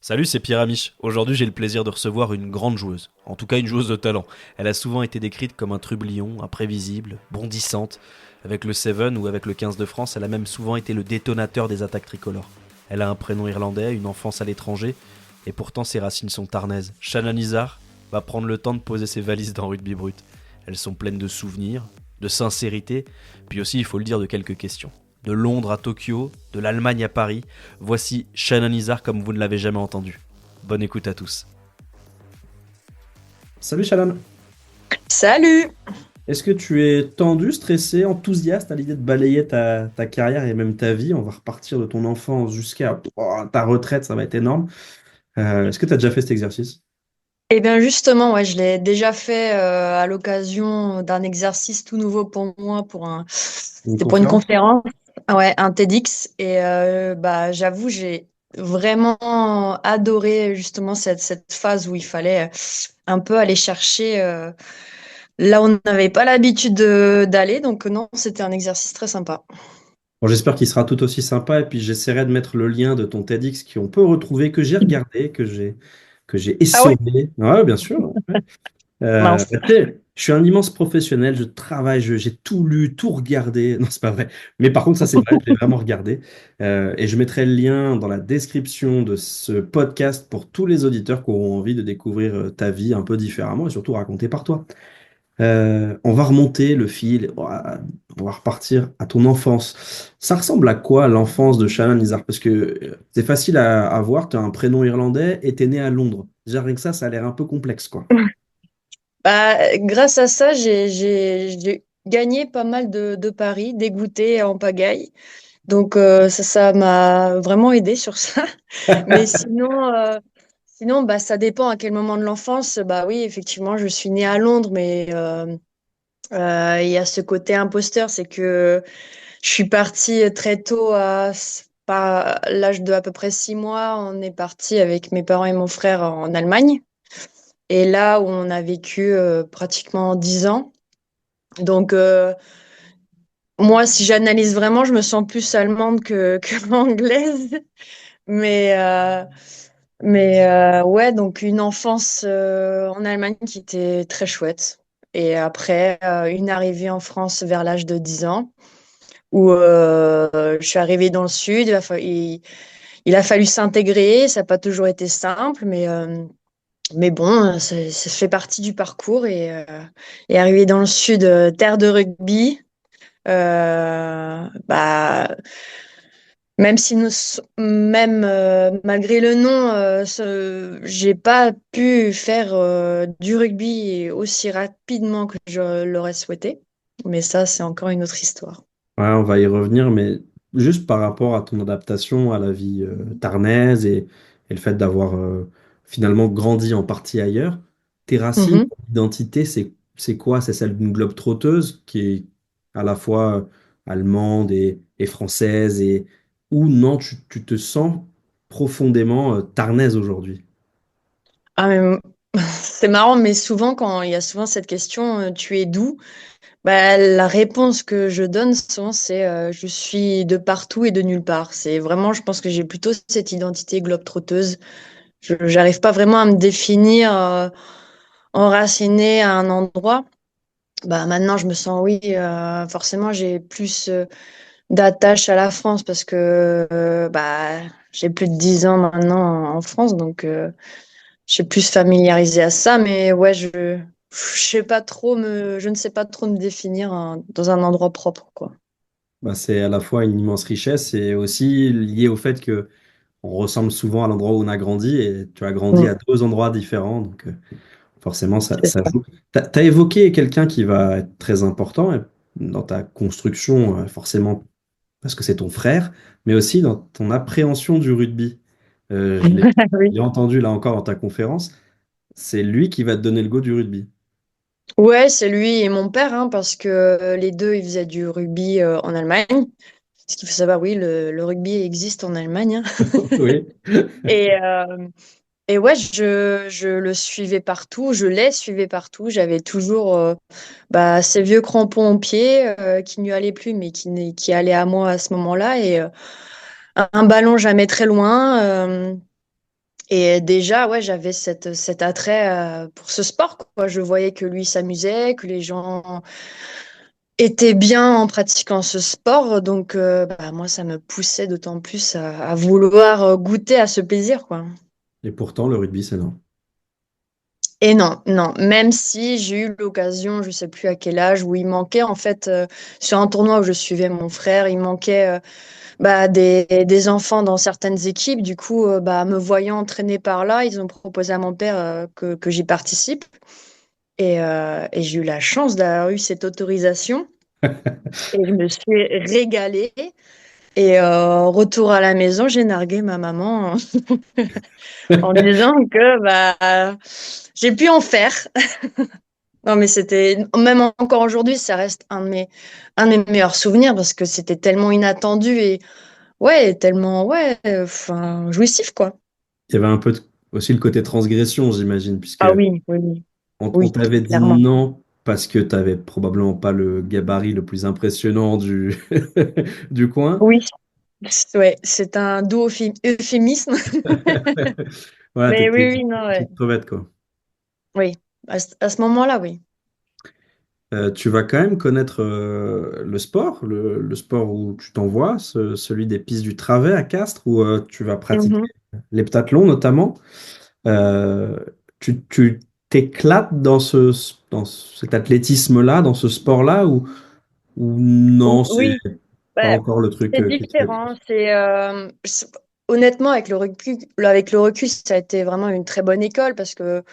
Salut, c'est Pierre Amiche. Aujourd'hui, j'ai le plaisir de recevoir une grande joueuse. En tout cas, une joueuse de talent. Elle a souvent été décrite comme un trublion, imprévisible, bondissante. Avec le Seven ou avec le 15 de France, elle a même souvent été le détonateur des attaques tricolores. Elle a un prénom irlandais, une enfance à l'étranger, et pourtant ses racines sont tarnaises. Shannon Izar va prendre le temps de poser ses valises dans Rugby Brut. Elles sont pleines de souvenirs, de sincérité, puis aussi, il faut le dire, de quelques questions. De Londres à Tokyo, de l'Allemagne à Paris, voici Shannon Izar comme vous ne l'avez jamais entendu. Bonne écoute à tous. Salut Shalom, Salut! est-ce que tu es tendu, stressé, enthousiaste à l'idée de balayer ta carrière et même ta vie? On va repartir de ton enfance jusqu'à ta retraite, ça va être énorme. Est-ce que tu as déjà fait cet exercice? Eh bien justement, ouais, je l'ai déjà fait à l'occasion d'un exercice tout nouveau pour moi, Une c'était pour une conférence? conférence, ouais, un TEDx. Et bah, j'avoue, j'ai vraiment adoré justement cette phase où il fallait un peu aller chercher là où on n'avait pas l'habitude d'aller. Donc non, c'était un exercice très sympa. Bon, j'espère qu'il sera tout aussi sympa et puis j'essaierai de mettre le lien de ton TEDx qu'on peut retrouver, que j'ai regardé, que j'ai Ah ouais? essoré. Ouais, bien sûr. Ouais. Mince. Tu sais, je suis un immense professionnel, je travaille, j'ai tout lu, tout regardé. Non, c'est pas vrai. Mais par contre, ça, c'est vrai, je l'ai vraiment regardé. Et je mettrai le lien dans la description de ce podcast pour tous les auditeurs qui auront envie de découvrir ta vie un peu différemment et surtout racontée par toi. On va remonter le fil, on va repartir à ton enfance. Ça ressemble à quoi l'enfance de Shannon Nizar? Parce que c'est facile à voir, tu as un prénom irlandais et tu es né à Londres. Déjà, rien que ça a l'air un peu complexe, quoi. Bah, grâce à ça, j'ai gagné pas mal de paris, dégoûté en pagaille. Donc ça m'a vraiment aidé sur ça. Mais sinon bah ça dépend à quel moment de l'enfance. Bah oui, effectivement, je suis née à Londres, mais il y a ce côté imposteur, c'est que je suis partie très tôt pas l'âge de à peu près 6 mois. On est parti avec mes parents et mon frère en Allemagne. Et là où on a vécu pratiquement 10 ans. Donc moi, si j'analyse vraiment, je me sens plus allemande que anglaise. Mais, euh, mais ouais, donc une enfance en Allemagne qui était très chouette. Et après, une arrivée en France vers l'âge de 10 ans, où je suis arrivée dans le sud. Il a fallu s'intégrer. Ça n'a pas toujours été simple, mais bon, ça fait partie du parcours. Et arriver dans le sud, terre de rugby, bah, même si même malgré le nom, j'ai pas pu faire du rugby aussi rapidement que je l'aurais souhaité. Mais ça, c'est encore une autre histoire. Ouais, on va y revenir, mais juste par rapport à ton adaptation à la vie tarnaise et le fait d'avoir finalement grandi en partie ailleurs, tes racines, Mhm. ton identité, c'est quoi? C'est celle d'une globe-trotteuse qui est à la fois allemande et française, et ou non, tu te sens profondément tarnaise aujourd'hui? Ah, c'est marrant, mais souvent, quand il y a souvent cette question, tu es d'où? Bah, la réponse que je donne souvent, c'est je suis de partout et de nulle part. C'est vraiment, je pense que j'ai plutôt cette identité globe-trotteuse. Je n'arrive pas vraiment à me définir enracinée à un endroit. Bah, maintenant, je me sens, oui, forcément, j'ai plus d'attache à la France parce que bah, j'ai plus de 10 ans maintenant en France, donc je suis plus familiarisée à ça. Mais ouais, je sais pas trop je ne sais pas trop me définir dans un endroit propre, quoi. Bah, c'est à la fois une immense richesse et aussi lié au fait que on ressemble souvent à l'endroit où on a grandi, et tu as grandi Mm. à deux endroits différents, donc forcément C'est ça ça. joue. T'as évoqué quelqu'un qui va être très important dans ta construction, forcément parce que c'est ton frère, mais aussi dans ton appréhension du rugby. Je l'ai Oui. entendu là encore dans ta conférence, c'est lui qui va te donner le go du rugby. Ouais, c'est lui et mon père, hein, parce que les deux, ils faisaient du rugby en Allemagne. Ce qu'il faut savoir, oui, le rugby existe en Allemagne, hein. Oui. Et, et ouais, je le suivais partout, je les suivais partout. J'avais toujours bah, ces vieux crampons aux pieds qui ne lui allaient plus, mais qui allaient à moi à ce moment-là. Et un ballon jamais très loin. Et déjà, ouais, j'avais cet attrait pour ce sport, quoi. Je voyais que lui s'amusait, que les gens étaient bien en pratiquant ce sport. Donc, bah, moi, ça me poussait d'autant plus à vouloir goûter à ce plaisir, quoi. Et pourtant, le rugby, c'est non. Et non, non, même si j'ai eu l'occasion, je sais plus à quel âge, où il manquait, en fait, sur un tournoi où je suivais mon frère, il manquait bah, des enfants dans certaines équipes. Du coup, bah, me voyant entraîner par là, ils ont proposé à mon père que j'y participe. Et j'ai eu la chance d'avoir eu cette autorisation. Et je me suis régalée. Et retour à la maison, j'ai nargué ma maman en disant que bah, j'ai pu en faire. Non, mais c'était, même encore aujourd'hui, ça reste un de mes meilleurs souvenirs parce que c'était tellement inattendu et ouais, tellement, ouais, enfin, jouissif, quoi. Il y avait un peu aussi le côté transgression, j'imagine, puisque Ah oui, oui, oui, on oui, t'avait dit clairement. non parce que tu n'avais probablement pas le gabarit le plus impressionnant du coin. Oui, ouais, c'est un doux euphémisme. Voilà, Mais t'étais oui, une oui, non, ouais. petite crevette, quoi. Oui, à ce moment-là, oui. Tu vas quand même connaître le sport, le sport où tu t'envoies, celui des pistes du Travet à Castres, où tu vas pratiquer Mhm. l'heptathlon notamment. Euh, tu t'éclates dans cet athlétisme-là, dans ce sport-là, ou non, c'est Oui, pas bah, encore le truc c'est que tu fais différent. Honnêtement, avec le recul, ça a été vraiment une très bonne école parce que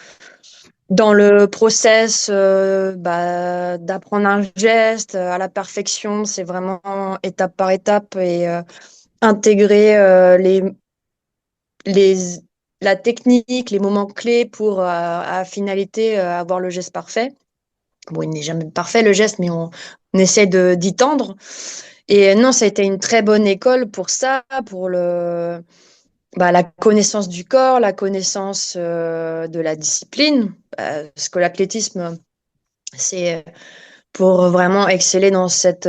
dans le process bah, d'apprendre un geste à la perfection, c'est vraiment étape par étape et intégrer les, la technique, les moments clés pour à finalité avoir le geste parfait. Bon, il n'est jamais parfait le geste, mais on essaie d'y tendre. Et non, ça a été une très bonne école pour ça, pour bah, la connaissance du corps, la connaissance de la discipline, parce que l'athlétisme, c'est pour vraiment exceller dans cette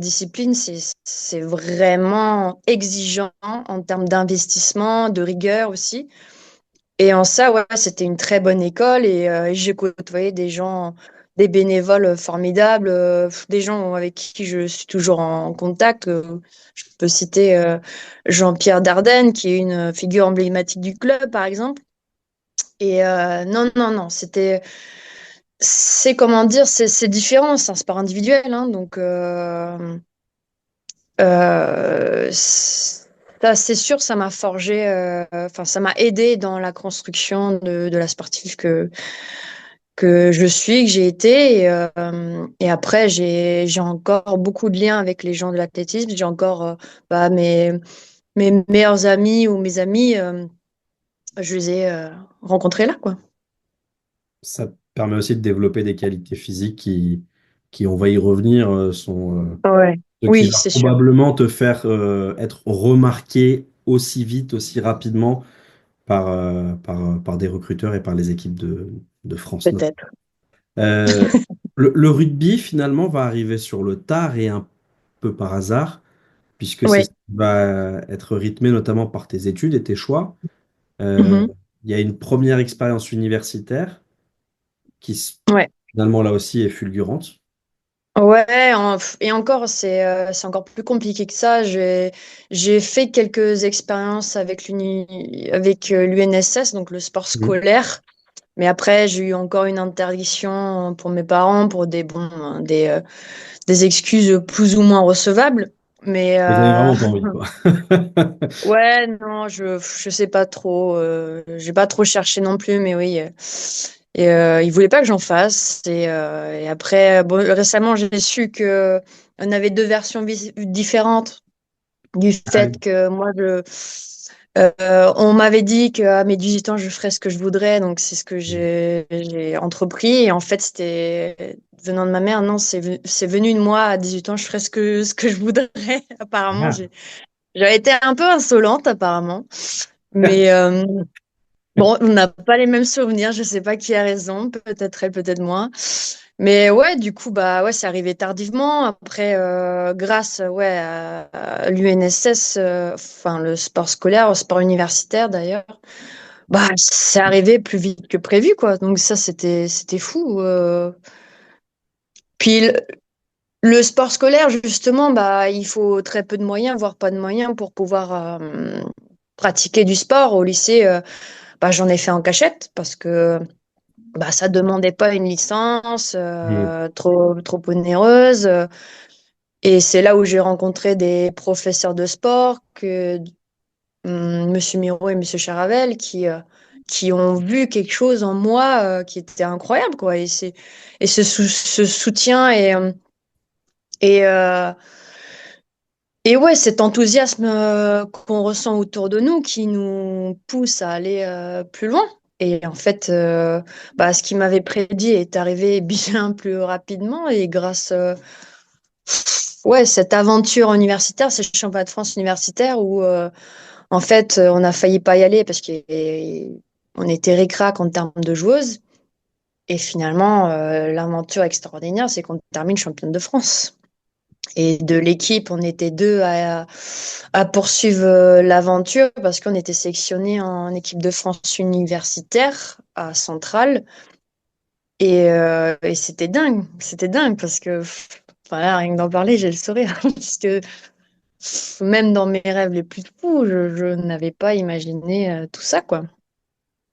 discipline, c'est vraiment exigeant en termes d'investissement, de rigueur aussi. Et en ça, ouais, c'était une très bonne école et j'ai côtoyé des gens, des bénévoles formidables, des gens avec qui je suis toujours en contact. Je peux citer Jean-Pierre Dardenne, qui est une figure emblématique du club, par exemple. Et non, non, non, c'est comment dire, c'est différent, c'est un sport individuel, hein, donc ça, c'est sûr, ça m'a forgé, enfin, ça m'a aidé dans la construction de la sportive que je suis, que j'ai été. Et après, j'ai encore beaucoup de liens avec les gens de l'athlétisme. J'ai encore bah, mes meilleurs amis ou mes amis, je les ai rencontrés là, quoi. Ça te permet aussi de développer des qualités physiques qui on va y revenir, sont Ouais. ce qui Oui, va c'est sûr. probablement te faire être remarqué aussi vite, aussi rapidement par des recruteurs et par les équipes de France notamment. Peut-être. Euh, le rugby, finalement, va arriver sur le tard et un peu par hasard, puisque c'est Ouais. ce qui va être rythmé notamment par tes études et tes choix. Euh, Mhm. il y a une première expérience universitaire qui, Ouais. finalement, là aussi, est fulgurante. Ouais, et encore, c'est encore plus compliqué que ça. J'ai fait quelques expériences avec l'UNSS, donc le sport Mhm. scolaire. Mais après, j'ai eu encore une interdiction pour mes parents pour des excuses plus ou moins recevables. Mais Vous avez vraiment pas envie, quoi. ouais, non, je sais pas trop. J'ai pas trop cherché non plus, mais oui. Et il voulait pas que j'en fasse. Et après, bon, récemment, j'ai su que on avait deux versions différentes du Ah oui. fait que moi, on m'avait dit qu'à mes 18 ans, je ferais ce que je voudrais. Donc, c'est ce que j'ai entrepris. Et en fait, c'était venant de ma mère. Non, c'est venu de moi à 18 ans, je ferais ce que je voudrais. Apparemment, Ah. j'avais été un peu insolente, apparemment. Mais bon, on n'a pas les mêmes souvenirs. Je sais pas qui a raison. Peut-être elle, peut-être moi. Mais ouais, du coup, bah ouais, c'est arrivé tardivement. Après, grâce ouais, à l'UNSS, enfin le sport scolaire, au sport universitaire d'ailleurs, bah c'est arrivé plus vite que prévu, quoi. Donc ça, c'était fou. Puis le sport scolaire, justement, bah il faut très peu de moyens, voire pas de moyens pour pouvoir pratiquer du sport. Au lycée, bah j'en ai fait en cachette parce que bah ça demandait pas une licence trop onéreuse. Et c'est là où j'ai rencontré des professeurs de sport, Monsieur Miro et Monsieur Charavel, qui ont vu quelque chose en moi qui était incroyable, quoi. Et ce soutien et, euh, et ouais, cet enthousiasme qu'on ressent autour de nous qui nous pousse à aller plus loin. Et en fait, bah, ce qui m'avait prédit est arrivé bien plus rapidement et grâce ouais, cette aventure universitaire, ces championnats de France universitaires où, en fait, on a failli pas y aller parce qu'on était ric-rac en termes de joueuses. Et finalement, l'aventure extraordinaire, c'est qu'on termine championne de France. Et de l'équipe, on était deux à poursuivre l'aventure parce qu'on était sélectionnés en équipe de France universitaire à Centrale. Et c'était dingue parce que, enfin, là, rien que d'en parler, j'ai le sourire. Parce que même dans mes rêves les plus fous, je n'avais pas imaginé tout ça, quoi.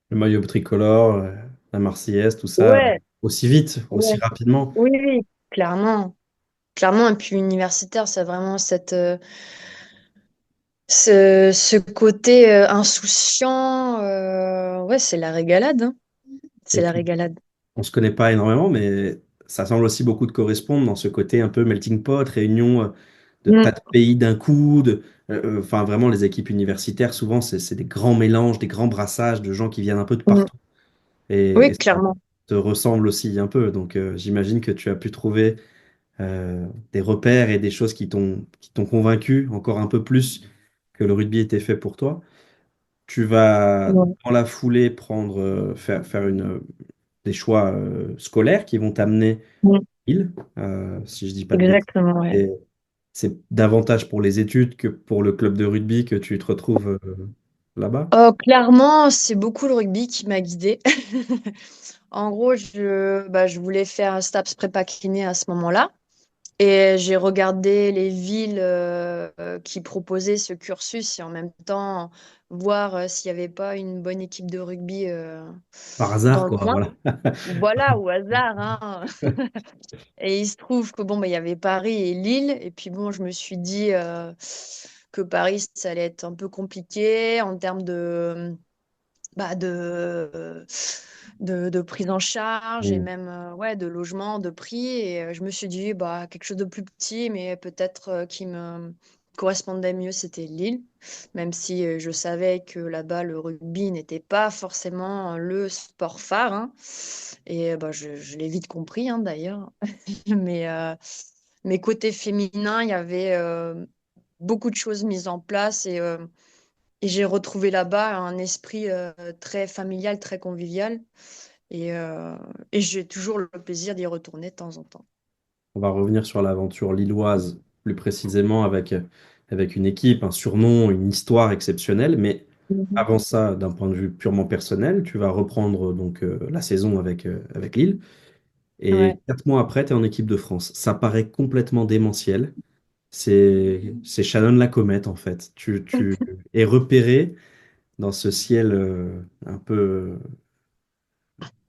Le maillot tricolore, la Marseillaise, tout ça, Ouais, aussi vite, aussi ouais. rapidement. Oui, oui, clairement. Clairement, et puis universitaire, c'est vraiment ce côté insouciant. Ouais, c'est la régalade, hein. C'est Et la puis, régalade. on se connaît pas énormément, mais ça semble aussi beaucoup de correspondre dans ce côté un peu melting pot, réunion de tas Mm, de pays d'un coup. Enfin, vraiment, les équipes universitaires, souvent, c'est des grands mélanges, des grands brassages de gens qui viennent un peu de mm. partout. Et Oui, ça clairement. te ressemble aussi un peu. Donc, j'imagine que tu as pu trouver des repères et des choses qui t'ont convaincu encore un peu plus que le rugby était fait pour toi. Tu vas, Ouais. dans la foulée, faire des choix scolaires qui vont t'amener Mm. île, si je dis pas de bêtises. Exactement, ouais. Et c'est davantage pour les études que pour le club de rugby que tu te retrouves là-bas. Clairement, c'est beaucoup le rugby qui m'a guidée. En gros, je voulais faire un STAPS prépa kiné à ce moment-là. Et j'ai regardé les villes qui proposaient ce cursus et en même temps voir s'il n'y avait pas une bonne équipe de rugby Par dans hasard, le quoi, coin. voilà. Voilà, au hasard, hein. Et il se trouve que bon, bah, il y avait Paris et Lille. Et puis bon, je me suis dit que Paris, ça allait être un peu compliqué en termes de prise en charge et Mm. même ouais, de logement, de prix. Et je me suis dit, bah, quelque chose de plus petit, mais peut-être qui me correspondait mieux, c'était Lille. Même si je savais que là-bas, le rugby n'était pas forcément le sport phare, hein. Et bah, je l'ai vite compris, hein, d'ailleurs. Mais, mais côté féminin, il y avait beaucoup de choses mises en place et j'ai retrouvé là-bas un esprit très familial, très convivial. Et, euh, et j'ai toujours le plaisir d'y retourner de temps en temps. On va revenir sur l'aventure lilloise, plus précisément avec une équipe, un surnom, une histoire exceptionnelle. Mais Mhm. avant ça, d'un point de vue purement personnel, tu vas reprendre donc la saison avec Lille. Et Ouais. 4 mois après, tu es en équipe de France. Ça paraît complètement démentiel. C'est Shannon la comète, en fait. Tu es repéré dans ce ciel un peu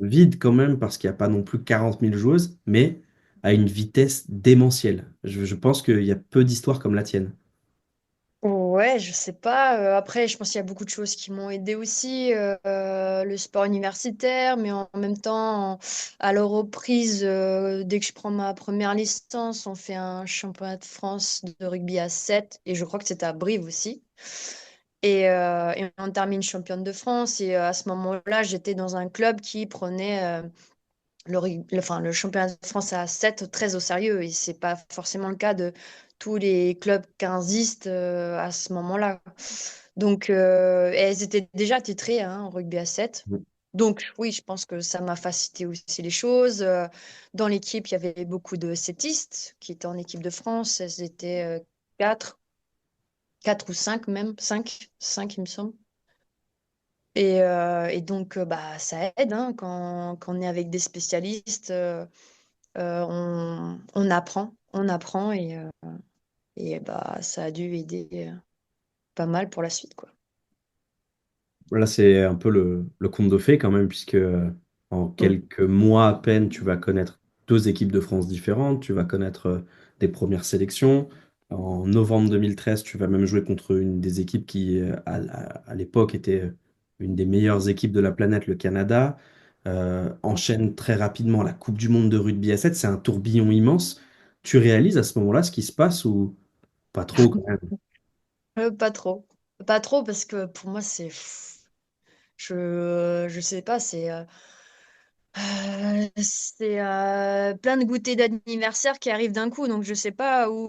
vide quand même, parce qu'il n'y a pas non plus 40 000 joueuses, mais à une vitesse démentielle. Je pense qu'il y a peu d'histoires comme la tienne. Ouais, je sais pas. Après, je pense qu'il y a beaucoup de choses qui m'ont aidé aussi. Le sport universitaire, mais en même temps, à la reprise, dès que je prends ma première licence, on fait un championnat de France de rugby à 7 et je crois que c'était à Brive aussi. Et on termine championne de France. Et à ce moment-là, j'étais dans un club qui prenait enfin, le championnat de France à 7 très au sérieux. Et c'est pas forcément le cas de tous les clubs quinzistes à ce moment-là. Donc, et elles étaient déjà titrées hein, en rugby à 7. Donc, oui, je pense que ça m'a facilité aussi les choses. Dans l'équipe, il y avait beaucoup de settistes qui étaient en équipe de France. Elles étaient quatre, quatre ou cinq même, cinq, il me semble. Et donc, bah, ça aide hein, quand on est avec des spécialistes. On apprend et bah, ça a dû aider pas mal pour la suite, quoi. Là, c'est un peu le conte de fées quand même, puisque en Mm. quelques mois à peine, tu vas connaître deux équipes de France différentes, tu vas connaître des premières sélections. En novembre 2013, tu vas même jouer contre une des équipes qui, à l'époque, était une des meilleures équipes de la planète, le Canada. Enchaîne très rapidement la Coupe du Monde de rugby à 7, c'est un tourbillon immense. Tu réalises à ce moment-là ce qui se passe ou pas trop quand même? Pas trop. Pas trop parce que pour moi, je sais pas, plein de goûters d'anniversaire qui arrivent d'un coup, donc je sais pas où,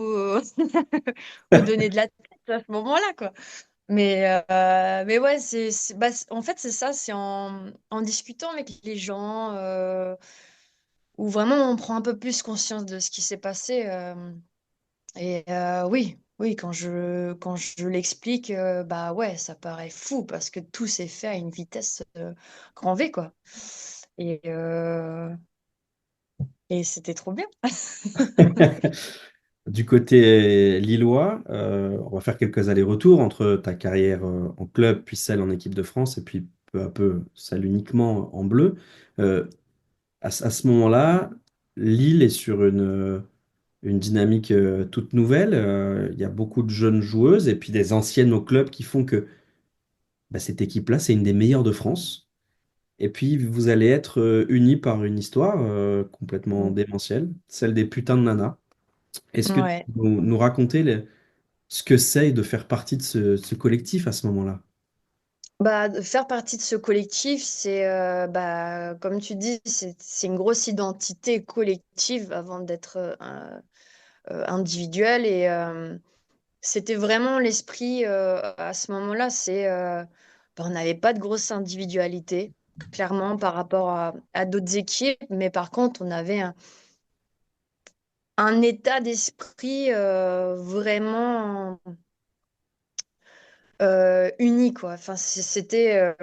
où donner de la tête à ce moment-là, quoi. Mais ouais, en fait, c'est ça, c'est en discutant avec les gens où vraiment on prend un peu plus conscience de ce qui s'est passé. Oui, oui, quand je l'explique, bah ouais, ça paraît fou parce que tout s'est fait à une vitesse grand V, quoi. Et, euh, et c'était trop bien. Du côté lillois, on va faire quelques allers-retours entre ta carrière en club, puis celle en équipe de France, et puis peu à peu celle uniquement en bleu. Euh, à ce moment-là, Lille est sur une dynamique toute nouvelle. Il y a beaucoup de jeunes joueuses et puis des anciennes au club qui font que bah, cette équipe-là, c'est une des meilleures de France. Et puis, vous allez être unis par une histoire complètement Mm. démentielle, celle des putains de nanas. Est-ce que tu Ouais. peux nous raconter ce que c'est de faire partie de ce collectif à ce moment-là? Bah, de faire partie de ce collectif, bah, comme tu dis, c'est une grosse identité collective avant d'être individuelle. C'était vraiment l'esprit à ce moment-là. Bah, on n'avait pas de grosse individualité, clairement, par rapport à d'autres équipes. Mais par contre, on avait un état d'esprit vraiment uni, quoi. Enfin, c'était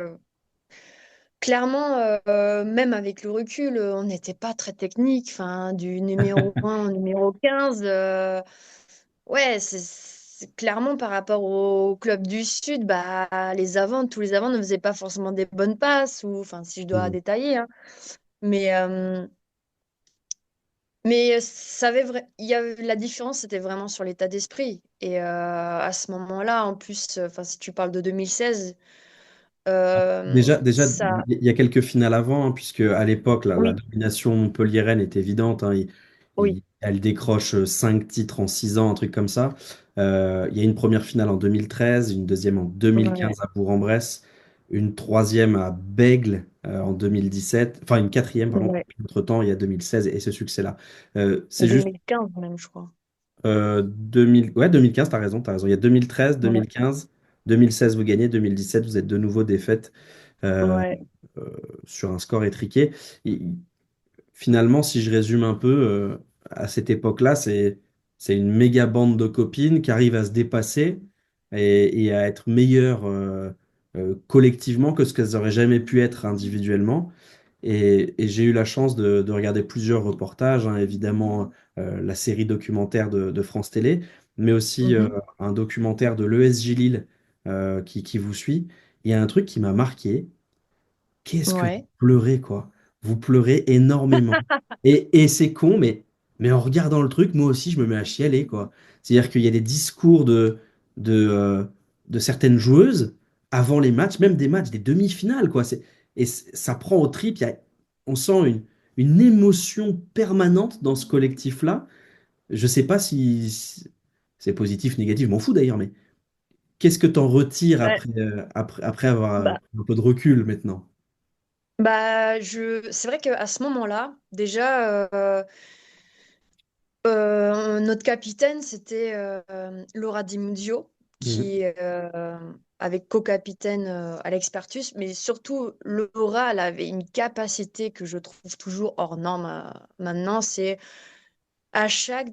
clairement, même avec le recul, on n'était pas très technique. Enfin, du numéro 1 au numéro 15. Ouais, c'est clairement par rapport au club du Sud, bah, tous les avants ne faisaient pas forcément des bonnes passes, ou enfin, si je dois Hmm. détailler, hein. Mais, euh, mais il y avait, la différence, c'était vraiment sur l'état d'esprit. Et à ce moment-là, en plus, enfin, si tu parles de 2016, Déjà, ça, il y a quelques finales avant, hein, puisque à l'époque, la oui, domination montpelliéraine est évidente, hein. oui, Elle décroche 5 titres en 6 ans, un truc comme ça. Il y a une première finale en 2013, une deuxième en ouais, 2015 à Bourg-en-Bresse, une troisième à Bègles en 2017, enfin une quatrième, pardon. ouais. Entre-temps, il y a 2016 et ce succès-là. C'est juste 2015 même, je crois. 2000, ouais, 2015, t'as raison. Il y a 2013, Ouais, 2015, 2016, vous gagnez, 2017, vous êtes de nouveau défaite euh, ouais. euh, sur un score étriqué. Et finalement, si je résume un peu, à cette époque-là, c'est une méga bande de copines qui arrivent à se dépasser et à être meilleures collectivement que ce qu'elles auraient jamais pu être individuellement. Et j'ai eu la chance de regarder plusieurs reportages, hein, évidemment la série documentaire de France Télé, mais aussi Mhm. un documentaire de l'ESJ Lille qui vous suit. Il y a un truc qui m'a marqué. Qu'est-ce que vous Ouais. pleurez, quoi? Vous pleurez énormément. Et c'est con, mais en regardant le truc, moi aussi, je me mets à chialer, quoi. C'est-à-dire qu'il y a des discours de, euh, de certaines joueuses avant les matchs, même des matchs, des demi-finales, quoi. Ça prend au trip. On sent une émotion permanente dans ce collectif-là. Je sais pas si c'est positif, négatif, je m'en fous d'ailleurs, mais qu'est-ce que tu en retires Ouais. après avoir Bah, pris un peu de recul maintenant? c'est vrai qu'à ce moment-là, déjà, notre capitaine, c'était Laura Di Muzio, qui avec co-capitaine Alex Pertus, mais surtout Laura, elle avait une capacité que je trouve toujours hors norme maintenant, c'est à chaque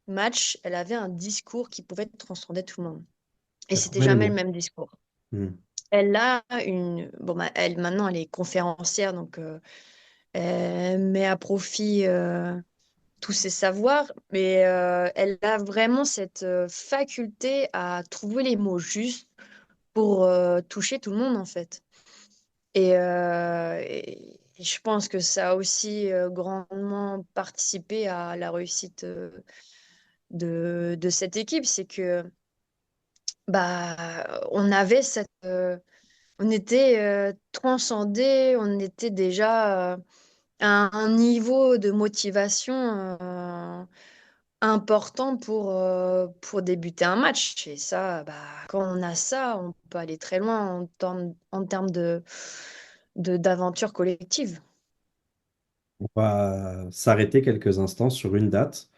match, elle avait un discours qui pouvait transcender tout le monde. Et Elle c'était trouvait les jamais le mots. même discours. Hmm. Elle a une... Bon, bah, elle, maintenant, elle est conférencière, donc elle met à profit tous ses savoirs, mais elle a vraiment cette faculté à trouver les mots justes pour toucher tout le monde, en fait. Et je pense que ça a aussi grandement participé à la réussite de cette équipe. C'est que on avait on était transcendés, on était déjà à un niveau de motivation important pour débuter un match. Et ça, quand on a ça, on peut aller très loin en termes d'aventure collective. On va s'arrêter quelques instants sur une date,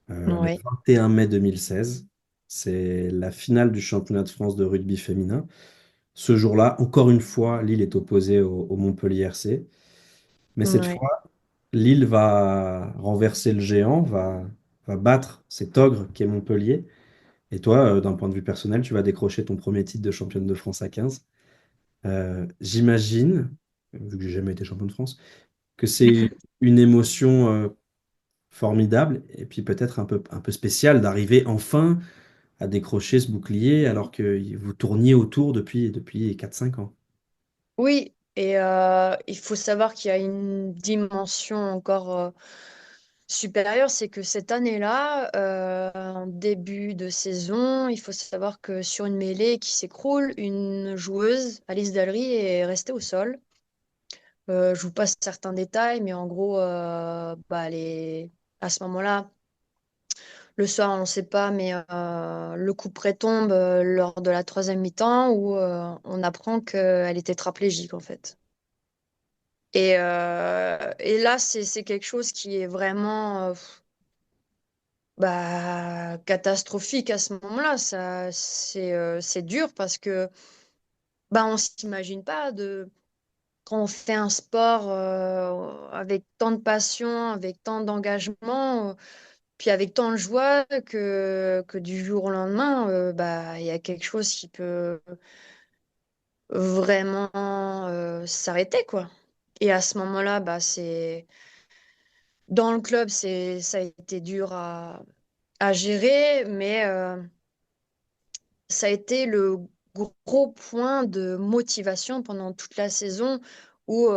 le Oui, 21 mai 2016. C'est la finale du championnat de France de rugby féminin. Ce jour-là, encore une fois, Lille est opposée au Montpellier RC. Mais cette oui. fois, Lille va renverser le géant, va battre cet ogre qui est Montpellier. Et toi, d'un point de vue personnel, tu vas décrocher ton premier titre de championne de France à 15. J'imagine, vu que j'ai jamais été champion de France, que c'est une émotion formidable et puis peut-être un peu spéciale d'arriver enfin à décrocher ce bouclier alors que vous tourniez autour depuis 4 5 ans. Oui, et il faut savoir qu'il y a une dimension encore supérieure, c'est que cette année-là, en début de saison, il faut savoir que sur une mêlée qui s'écroule, une joueuse, Alice Dallery, est restée au sol. Je vous passe certains détails, mais en gros, à ce moment-là, le soir, on ne sait pas, mais le coup près tombe lors de la troisième mi-temps où on apprend qu'elle était tétraplégique en fait. Et là, c'est quelque chose qui est vraiment catastrophique à ce moment-là. Ça, c'est dur parce que on s'imagine pas quand on fait un sport avec tant de passion, avec tant d'engagement, puis avec tant de joie que du jour au lendemain, il y a quelque chose qui peut vraiment s'arrêter, quoi. Et à ce moment-là, dans le club, ça a été dur à gérer, mais ça a été le gros point de motivation pendant toute la saison où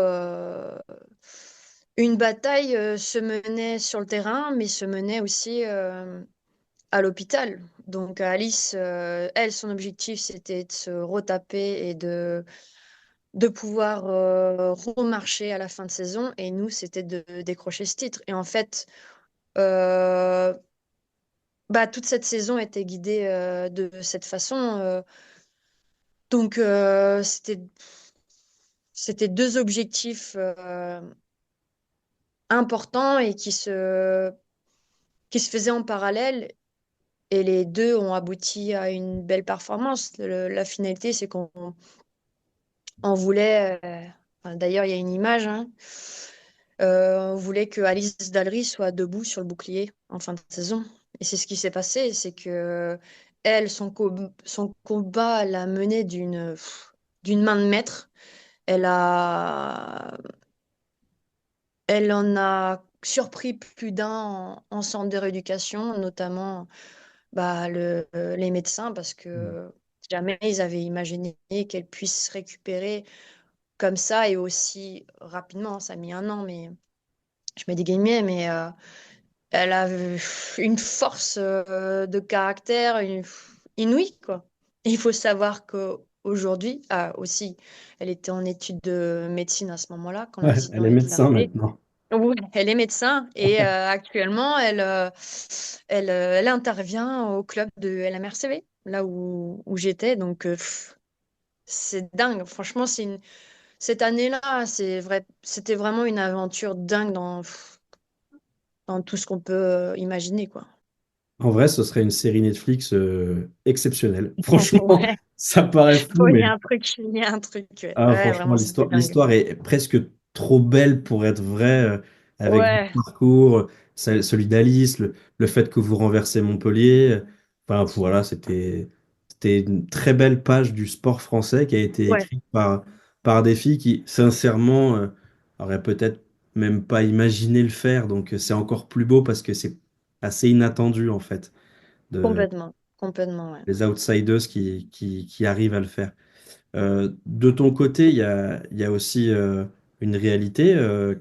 une bataille se menait sur le terrain, mais se menait aussi à l'hôpital. Donc Alice, elle, son objectif, c'était de se retaper et de pouvoir remarcher à la fin de saison. Et nous, c'était de décrocher ce titre. Et en fait, euh, toute cette saison était guidée de cette façon. Donc, c'était deux objectifs importants et qui se faisaient en parallèle. Et les deux ont abouti à une belle performance. La finalité, c'est qu'on on voulait, d'ailleurs, il y a une image, hein, on voulait que Alice Dallery soit debout sur le bouclier en fin de saison. Et c'est ce qui s'est passé, c'est que elle, son combat, elle l'a mené d'une main de maître. Elle a, Elle en a surpris plus d'un en centre de rééducation, notamment les médecins, parce que jamais ils avaient imaginé qu'elle puisse récupérer comme ça et aussi rapidement. Ça a mis un an, mais je mets des guillemets, mais elle a une force de caractère inouïe, quoi. Il faut savoir qu'aujourd'hui, aussi, elle était en études de médecine à ce moment-là, quand Ouais, elle l'accident est est médecin arrivé. maintenant. Oui, elle est médecin et actuellement, elle intervient au club de LMRCV, là où j'étais. Donc, c'est dingue. Franchement, cette année-là, c'est vrai, c'était vraiment une aventure dingue dans tout ce qu'on peut imaginer, quoi. En vrai, ce serait une série Netflix exceptionnelle. Franchement, Ouais, ça paraît fou, ouais, mais il y a un truc. Ouais, ah, ouais, franchement, vraiment, c'était dingue. l'histoire est presque trop belle pour être vraie, avec votre Ouais, parcours, celui d'Alice, le fait que vous renversez Montpellier. Enfin, voilà, c'était une très belle page du sport français qui a été ouais, écrite par des filles qui, sincèrement, auraient peut-être même pas imaginé le faire. Donc, c'est encore plus beau parce que c'est assez inattendu, en fait, de complètement, complètement, ouais. les outsiders qui arrivent à le faire. De ton côté, il y a aussi une réalité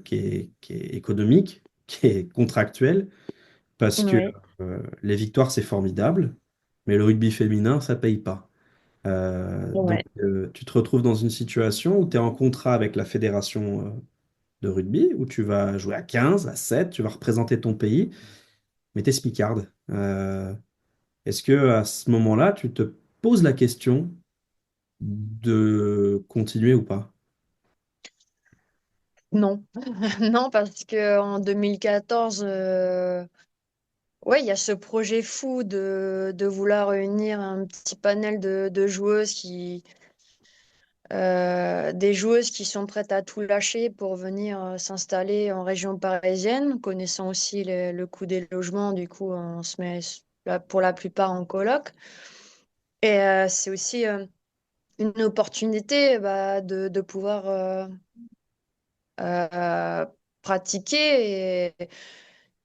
qui est économique, qui est contractuelle, parce que Ouais, les victoires, c'est formidable, mais le rugby féminin, ça paye pas. Donc, ouais. tu te retrouves dans une situation où tu es en contrat avec la fédération de rugby, où tu vas jouer à 15, à 7, tu vas représenter ton pays, mais tu es spicarde. Est-ce que à ce moment-là, tu te poses la question de continuer ou pas? Non, non, parce que en 2014, ouais, il y a ce projet fou de vouloir réunir un petit panel de joueuses des joueuses qui sont prêtes à tout lâcher pour venir s'installer en région parisienne, connaissant aussi le coût des logements, du coup, on se met pour la plupart en coloc. Et c'est aussi une opportunité bah, de pouvoir euh, pratiquer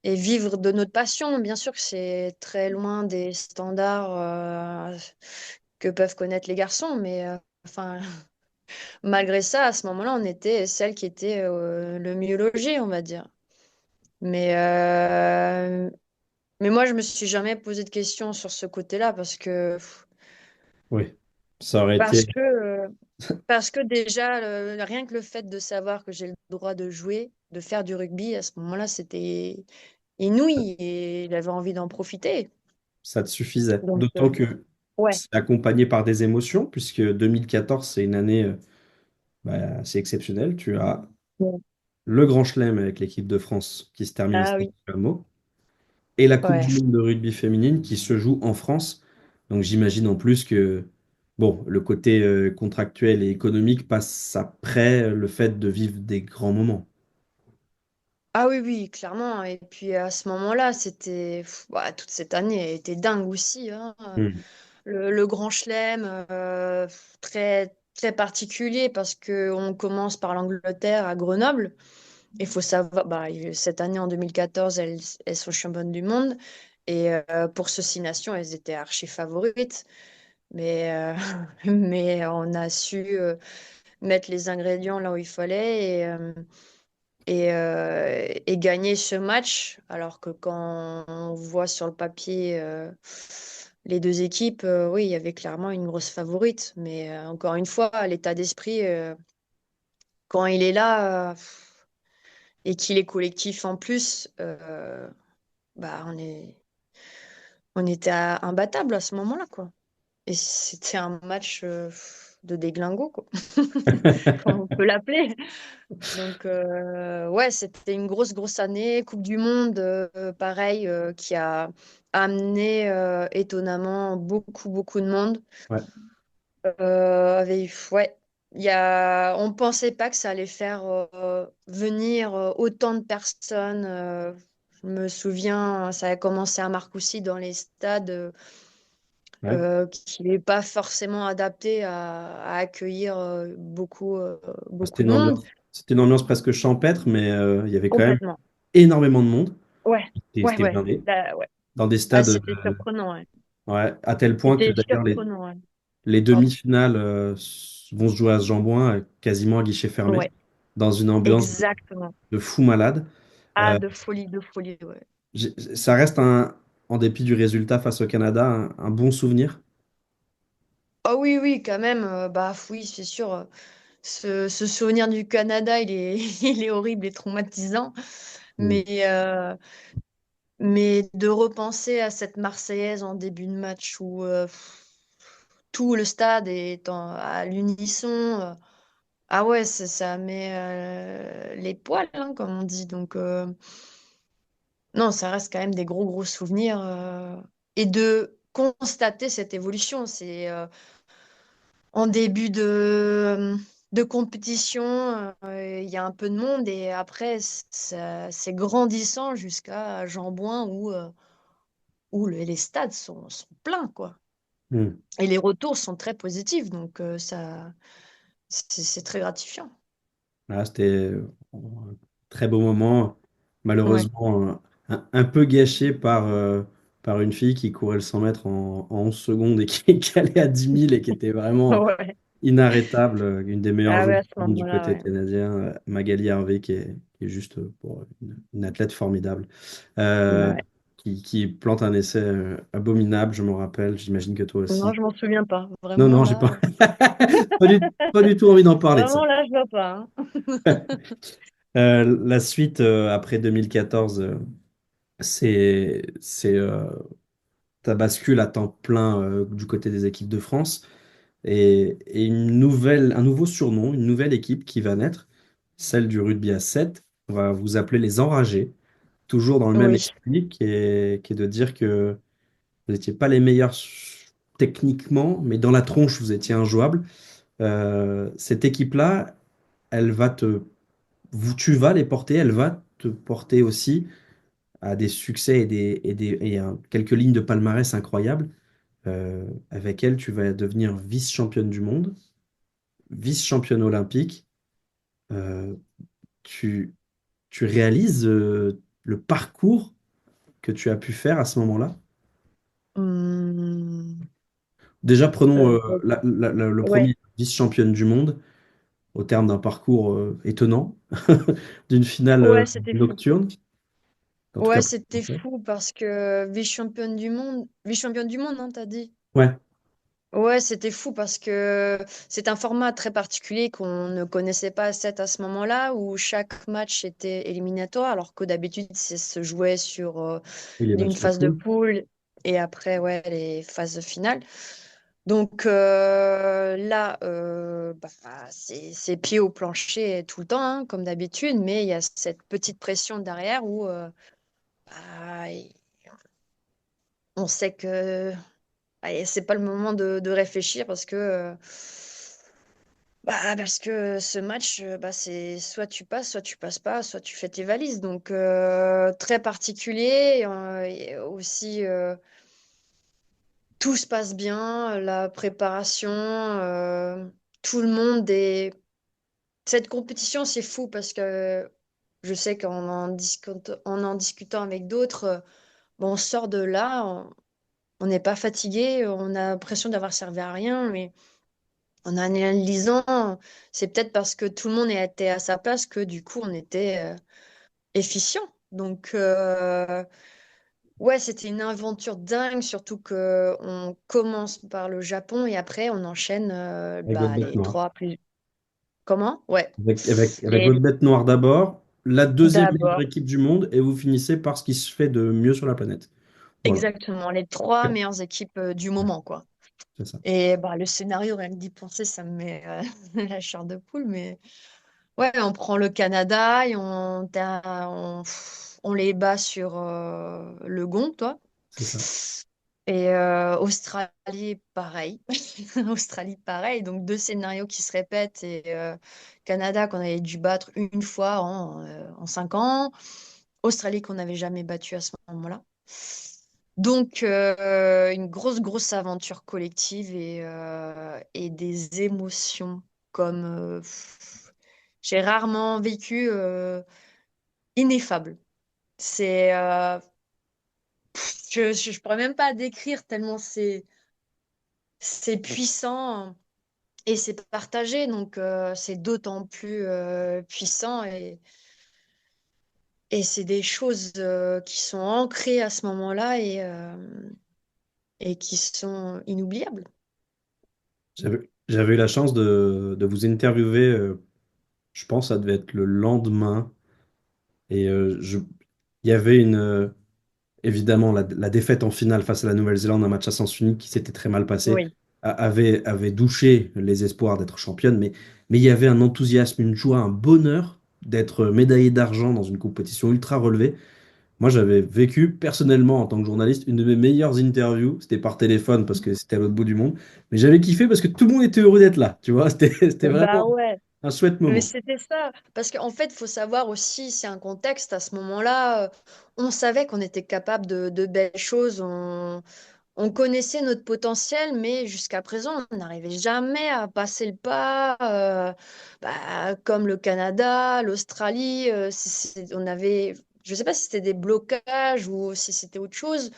et vivre de notre passion. Bien sûr que c'est très loin des standards que peuvent connaître les garçons, mais enfin, malgré ça, à ce moment-là, on était celle qui était le mieux logée, on va dire. Mais, euh, mais moi, je me suis jamais posé de questions sur ce côté-là Oui, ça aurait été, parce que, euh, parce que déjà, rien que le fait de savoir que j'ai le droit de jouer, de faire du rugby, à ce moment-là, c'était inouï et il avait envie d'en profiter. ça te suffisait. Donc, D'autant que ouais. c'est accompagné par des émotions, puisque 2014, c'est une année assez exceptionnelle. Tu as Ouais. le Grand Chelem avec l'équipe de France qui se termine au Ah Stade oui, du Hameau, et la Coupe ouais. du Monde de rugby féminine qui se joue en France. Donc j'imagine en plus que bon, le côté contractuel et économique passe après le fait de vivre des grands moments. Ah oui, oui, clairement. Et puis à ce moment-là, ouais, toute cette année était dingue aussi, hein. Hmm. Le Grand Chelem, très, très particulier parce que on commence par l'Angleterre à Grenoble. Il faut savoir, bah, cette année en 2014, elles sont championnes du monde. Et pour ce Six Nations, elles étaient archi favorites. Mais, mais on a su mettre les ingrédients là où il fallait et gagner ce match. Alors que quand on voit sur le papier les deux équipes, oui, il y avait clairement une grosse favorite. Mais encore une fois, l'état d'esprit, quand il est là et qu'il est collectif en plus, bah, on était imbattable à ce moment-là, quoi. Et c'était un match de déglingo, quoi, comme on peut l'appeler. Donc, ouais, c'était une grosse, grosse année. Coupe du Monde, pareil, qui a amené étonnamment beaucoup, beaucoup de monde. Ouais. Ouais, on pensait pas que ça allait faire venir autant de personnes. Je me souviens, ça a commencé à Marcoussis dans les stades Ouais. qui n'est pas forcément adapté à accueillir C'était beaucoup de monde. c'était une ambiance presque champêtre, mais il y avait quand même Complètement. énormément de monde. Ouais, Et ouais, c'était ouais. blindé Ouais. dans des Ah, stades, c'était surprenant, ouais. ouais, à tel point que C'était d'ailleurs surprenant, ouais. les Pardon. demi-finales vont se jouer à ce Jambouin quasiment à guichet fermé, Ouais, dans une ambiance exactement. de fou malade. Ah, Euh, de folie, ouais. Ça reste en dépit du résultat face au Canada, un bon souvenir. Ah oui, oui, quand même. Bah oui, c'est sûr. Ce souvenir du Canada, il est horrible et traumatisant. Mm. Mais, euh, mais de repenser à cette Marseillaise en début de match où tout le stade est à l'unisson. Ah ouais, ça met les poils, hein, comme on dit. Donc, Non, ça reste quand même des gros, gros souvenirs. Et de constater cette évolution. C'est en début de compétition, il y a un peu de monde et après, c'est grandissant jusqu'à Jean-Bouin où les stades sont pleins, quoi. Hmm. Et les retours sont très positifs, donc c'est très gratifiant. Voilà, c'était un très beau moment, Ouais. malheureusement un peu gâché par une fille qui courait le 100 mètres en 11 secondes et qui allait à 10 000 et qui était vraiment Ouais. inarrêtable, une des meilleures Ah joueuses ouais, à du ce monde du moment-là, côté ouais. canadien, Magali Harvey, qui est juste une athlète formidable, euh, Ouais. qui plante un essai abominable, je me rappelle, j'imagine que toi Non, aussi. je m'en souviens pas. Non, Vraiment non, j'ai pas, là, pas du tout envie d'en parler de ça. vraiment là, je vois pas, hein. La suite, après 2014, c'est ta bascule à temps plein du côté des équipes de France et un nouveau surnom, une nouvelle équipe qui va naître, celle du rugby à 7. On va vous appeler les Enragés, toujours dans le même Oui. esprit qui est de dire que vous n'étiez pas les meilleurs techniquement, mais dans la tronche, vous étiez injouables. Cette équipe-là, elle va tu vas les porter, elle va te porter aussi à des succès quelques lignes de palmarès incroyables. Avec elle, tu vas devenir vice-championne du monde, vice-championne olympique. Euh, tu, tu réalises le parcours que tu as pu faire à ce moment-là. Hum, Déjà, prenons euh, le ouais. premier vice-championne du monde au terme d'un parcours étonnant, d'une finale Ouais, c'était fou. nocturne, en tout Ouais, cas pour les c'était Français. fou parce que vice-championne du monde, hein, t'as dit? Ouais, Ouais, c'était fou parce que c'est un format très particulier qu'on ne connaissait pas à ce moment-là, où chaque match était éliminatoire, alors que d'habitude, ça se jouait sur et les une matchs de phase de poule. poule et après, ouais, les phases finales. Donc là, bah, c'est pied au plancher tout le temps, hein, comme d'habitude, mais il y a cette petite pression derrière où bah, on sait que allez, c'est pas le moment de réfléchir parce que ce match, bah, c'est soit tu passes pas, soit tu fais tes valises. Donc très particulier. Et aussi, tout se passe bien, la préparation, tout le monde est. Cette compétition, c'est fou parce que je sais en en discutant avec d'autres, bon, on sort de là, on n'est pas fatigué, on a l'impression d'avoir servi à rien, mais en analysant, c'est peut-être parce que tout le monde était à sa place que du coup on était efficient. Donc ouais, c'était une aventure dingue, surtout que on commence par le Japon et après on enchaîne Avec votre bah, bête les noire. trois plus. Comment? Ouais. Avec Les votre bête noire d'abord, la deuxième meilleure d'abord, équipe du monde, et vous finissez par ce qui se fait de mieux sur la planète. Voilà, exactement, les trois meilleures équipes du moment, quoi. c'est ça. Et bah, le scénario, rien que d'y penser, ça me met la chair de poule, mais ouais, on prend le Canada et on les bat sur le gond, toi. C'est ça. Et Australie, pareil. Australie, pareil. Donc, deux scénarios qui se répètent. Et Canada, qu'on avait dû battre une fois en 5 ans. Australie, qu'on n'avait jamais battu à ce moment-là. Donc, une grosse, grosse aventure collective et des émotions comme j'ai rarement vécu ineffable. C'est, je pourrais même pas décrire tellement c'est puissant et c'est partagé, donc c'est d'autant plus puissant et c'est des choses qui sont ancrées à ce moment-là et qui sont inoubliables. J'avais eu la chance de vous interviewer, je pense que ça devait être le lendemain, et il y avait évidemment, la défaite en finale face à la Nouvelle-Zélande, un match à sens unique qui s'était très mal passé, Oui, avait douché les espoirs d'être championne, mais il y avait un enthousiasme, une joie, un bonheur d'être médaillé d'argent dans une compétition ultra relevée. Moi, j'avais vécu personnellement en tant que journaliste une de mes meilleures interviews. C'était par téléphone parce que c'était à l'autre bout du monde. Mais j'avais kiffé parce que tout le monde était heureux d'être là. Tu vois, c'était Bah vraiment ouais. un chouette Mais moment. c'était ça, parce qu'en fait, il faut savoir aussi, c'est un contexte, à ce moment-là, on savait qu'on était capable de belles choses, on connaissait notre potentiel, mais jusqu'à présent, on n'arrivait jamais à passer le pas, comme le Canada, l'Australie, on avait, je ne sais pas si c'était des blocages ou si c'était autre chose,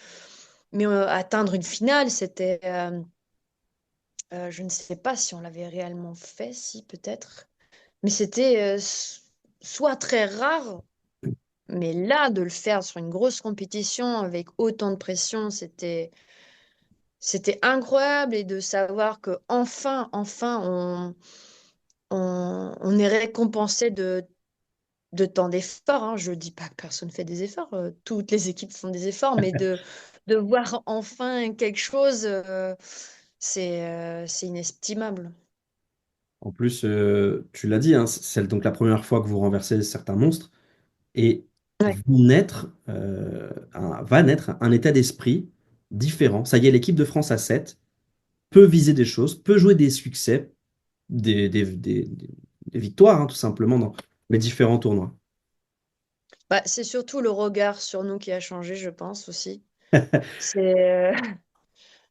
mais atteindre une finale, je ne sais pas si on l'avait réellement fait, si peut-être. Mais c'était soit très rare, mais là, de le faire sur une grosse compétition avec autant de pression, c'était incroyable et de savoir que enfin, on est récompensé de tant d'efforts, hein. Je ne dis pas que personne fait des efforts, toutes les équipes font des efforts, mais de voir enfin quelque chose, c'est inestimable. En plus, tu l'as dit, hein, c'est donc la première fois que vous renversez certains monstres. Et Ouais. va naître un état d'esprit différent. Ça y est, l'équipe de France à 7 peut viser des choses, peut jouer des succès, des victoires, hein, tout simplement, dans les différents tournois. Bah, c'est surtout le regard sur nous qui a changé, je pense aussi. C'est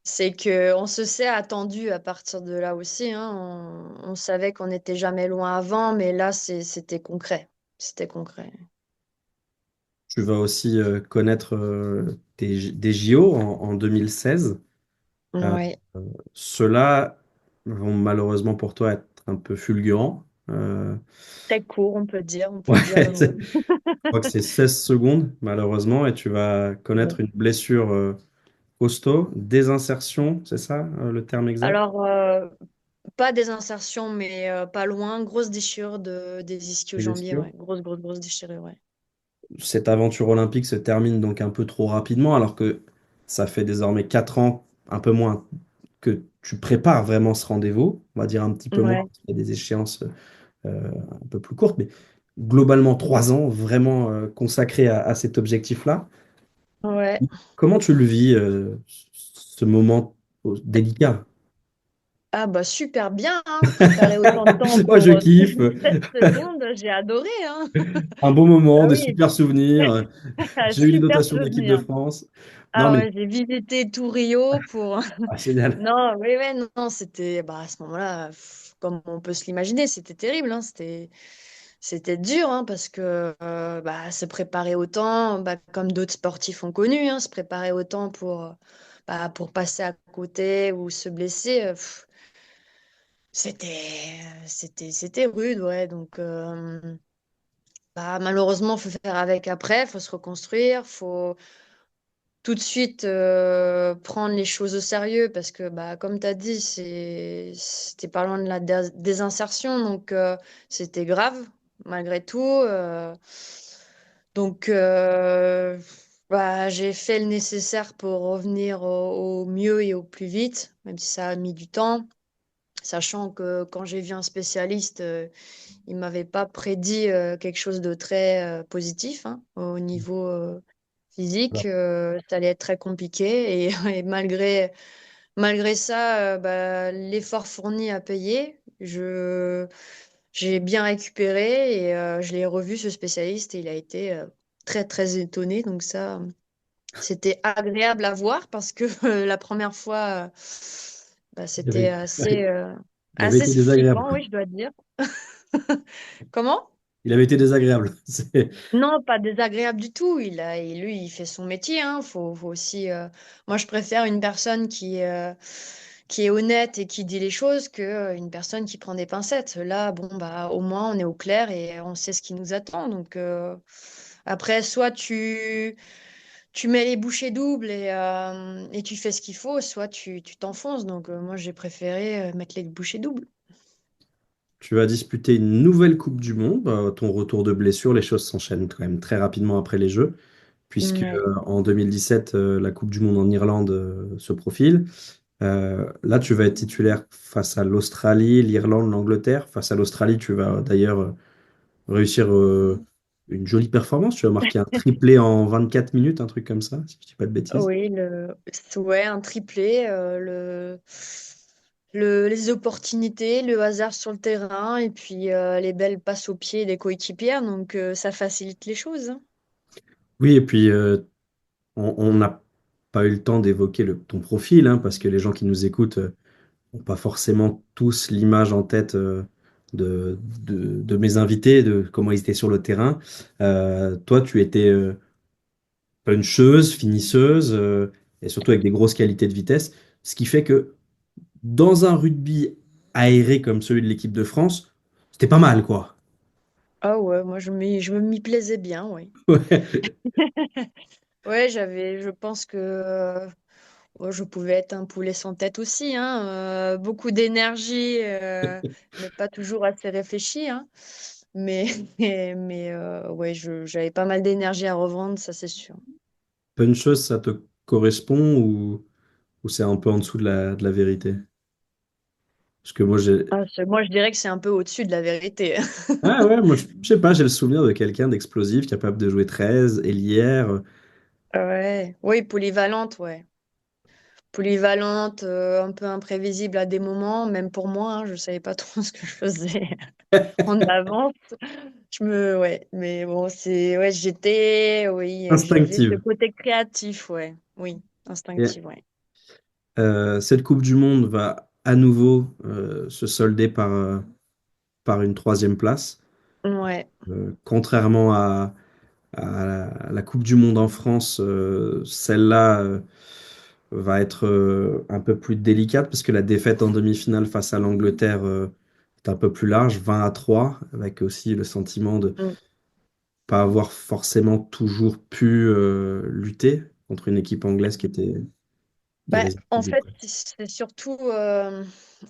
c'est que on se s'est attendu à partir de là aussi, hein. On savait qu'on n'était jamais loin avant, mais là, c'était concret. C'était concret. Tu vas aussi connaître des JO en 2016. Euh, Ouais, Ceux-là vont malheureusement pour toi être un peu fulgurants. très court, on peut dire Ouais, le mot. je crois que c'est 16 secondes, malheureusement, et tu vas Ouais. connaître une blessure costaud, désinsertion, c'est ça le terme exact? Alors, pas des insertions, mais pas loin. Grosse déchirure des Des ischio-jambiers, ischios. ouais. Grosse déchirure, ouais. Cette aventure olympique se termine donc un peu trop rapidement, alors que ça fait désormais 4 ans, un peu moins, que tu prépares vraiment ce rendez-vous. On va dire un petit peu moins, Ouais, parce qu'il y a des échéances un peu plus courtes, mais globalement 3 ans vraiment consacrés à cet objectif-là. ouais. Comment tu le vis, ce moment délicat? Ah bah super bien, hein. Préparer autant de temps Moi, je pour kiffe. 7 secondes, j'ai adoré, hein. Un bon moment, Ah de oui, super souvenirs. J'ai eu une super dotation d'équipe de souvenir. France. Non, Ah mais ouais, j'ai visité tout Rio pour... ah, génial. Non, oui, ouais, non, c'était... Bah, à ce moment-là, comme on peut se l'imaginer, c'était terrible, hein. C'était dur, hein, parce que bah, se préparer autant, bah, comme d'autres sportifs ont connu, hein, se préparer autant pour passer à côté ou se blesser, c'était rude, ouais. Donc, bah, malheureusement, faut faire avec après, faut se reconstruire, faut tout de suite prendre les choses au sérieux parce que, bah, comme tu as dit, c'était pas loin de la désinsertion, donc c'était grave malgré tout. Donc, bah, j'ai fait le nécessaire pour revenir au mieux et au plus vite, même si ça a mis du temps, sachant que quand j'ai vu un spécialiste, il m'avait pas prédit quelque chose de très positif, hein, au niveau physique. Ça allait être très compliqué et, et malgré ça, bah, l'effort fourni a payé. J'ai bien récupéré et je l'ai revu, ce spécialiste, et il a été très, très étonné. Donc ça, c'était agréable à voir parce que la première fois, bah, Il avait, c'était assez, il avait assez été désagréable, flippant, quoi. oui, je dois dire. Comment? Il avait été désagréable. Non, pas désagréable du tout. Lui, il fait son métier, hein. Faut aussi. Moi, je préfère une personne qui est honnête et qui dit les choses que une personne qui prend des pincettes. Là, bon, bah, au moins, on est au clair et on sait ce qui nous attend. Donc, après, soit tu mets les bouchées doubles et tu fais ce qu'il faut, soit tu t'enfonces. Donc, moi, j'ai préféré mettre les bouchées doubles. Tu vas disputer une nouvelle Coupe du Monde. Ton retour de blessure, les choses s'enchaînent quand même très rapidement après les Jeux, puisque Ouais. en 2017, la Coupe du Monde en Irlande se profile. Là, tu vas être titulaire face à l'Australie, l'Irlande, l'Angleterre. Face à l'Australie, tu vas d'ailleurs réussir. une jolie performance. Tu as marqué un triplé en 24 minutes, un truc comme ça, si je dis pas de bêtises. Oui, ouais, un triplé, les opportunités, le hasard sur le terrain et puis les belles passes au pied des coéquipières. Donc, ça facilite les choses, hein. Oui, et puis on n'a pas eu le temps d'évoquer ton profil, hein, parce que les gens qui nous écoutent n'ont pas forcément tous l'image en tête de mes invités, de comment ils étaient sur le terrain. Toi, tu étais puncheuse, finisseuse, et surtout avec des grosses qualités de vitesse, ce qui fait que dans un rugby aéré comme celui de l'équipe de France, c'était pas mal, quoi. Ah ouais, moi je m'y plaisais bien, oui. Ouais. Ouais, je pense que ouais, je pouvais être un poulet sans tête aussi, hein. Beaucoup d'énergie, mais pas toujours assez réfléchi, hein. Mais, ouais, j'avais pas mal d'énergie à revendre, ça c'est sûr. Puncheuse, ça te correspond ou c'est un peu en dessous de la vérité? Parce que moi, j'ai. Ah, moi, je dirais que c'est un peu au-dessus de la vérité. Ah ouais, moi, je sais pas, j'ai le souvenir de quelqu'un d'explosif, capable de jouer 13, ailière. Ouais, oui, polyvalente, ouais. Polyvalente, un peu imprévisible à des moments, même pour moi, hein, je savais pas trop ce que je faisais en avance. Ouais, mais bon, ouais, oui, j'avais ce Instinctive. côté créatif, ouais, oui, Et, instinctif, ouais. cette Coupe du Monde va à nouveau se solder par une troisième place. Ouais, Contrairement à la Coupe du Monde en France, celle-là va être un peu plus délicate parce que la défaite en demi-finale face à l'Angleterre est un peu plus large, 20-3, avec aussi le sentiment de mm. pas avoir forcément toujours pu lutter contre une équipe anglaise qui était Bah, en irrésistible, fait, quoi. c'est surtout,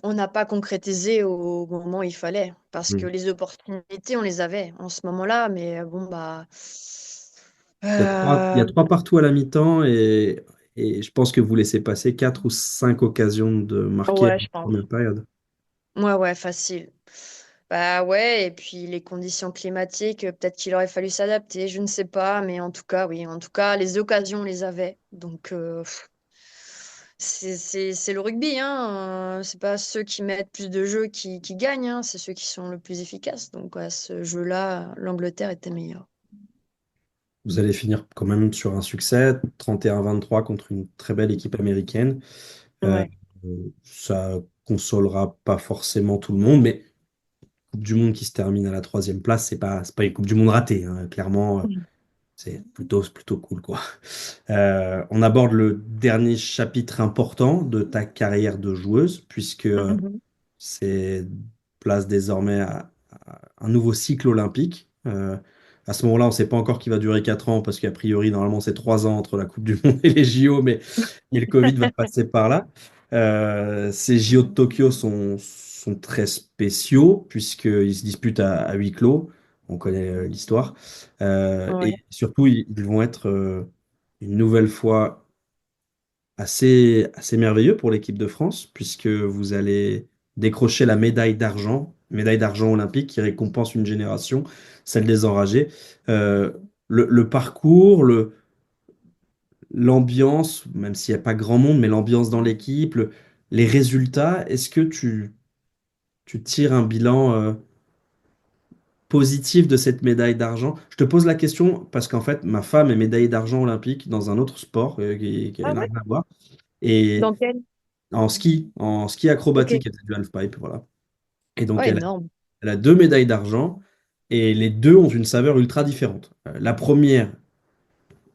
on n'a pas concrétisé au moment où il fallait, parce que Mm. les opportunités, on les avait en ce moment-là, mais bon, bah, Il y a euh, trois partout à la mi-temps et je pense que vous laissez passer quatre ou cinq occasions de marquer ouais, en je pense. première période. Ouais, ouais, facile. Bah ouais, et puis les conditions climatiques, peut-être qu'il aurait fallu s'adapter, je ne sais pas, mais en tout cas, oui, en tout cas, les occasions, on les avait. Donc, c'est le rugby, hein. C'est pas ceux qui mettent plus de jeux qui gagnent, hein, c'est ceux qui sont le plus efficaces. Donc, à ce jeu-là, l'Angleterre était meilleure. Vous allez finir quand même sur un succès, 31-23 contre une très belle équipe américaine. Euh, Ouais. Ça consolera pas forcément tout le monde, mais Coupe du Monde qui se termine à la troisième place, c'est pas une Coupe du Monde ratée, hein. Clairement, c'est plutôt cool, quoi. On aborde le dernier chapitre important de ta carrière de joueuse, puisque Mhm. c'est place désormais à un nouveau cycle olympique. À ce moment-là, on ne sait pas encore qui va durer 4 ans, parce qu'a priori, normalement, c'est 3 ans entre la Coupe du Monde et les JO, mais et le Covid va passer par là. Ces JO de Tokyo sont très spéciaux, puisqu'ils se disputent à huis clos. On connaît l'histoire. Ouais. Et surtout, ils vont être une nouvelle fois assez merveilleux pour l'équipe de France, puisque vous allez décrocher la médaille d'argent olympique qui récompense une génération, celle des enragés. Euh, le parcours, l'ambiance, même s'il n'y a pas grand monde, mais l'ambiance dans l'équipe, les résultats, est-ce que tu tires un bilan positif de cette médaille d'argent? Je te pose la question parce qu'en fait, ma femme est médaillée d'argent olympique dans un autre sport qui Ah n'a ouais? rien à voir. Et Dans quel? en ski Ok. acrobatique, elle fait du halfpipe, voilà. Et donc, Ouais, elle, énorme. elle a deux médailles d'argent et les deux ont une saveur ultra différente. La première,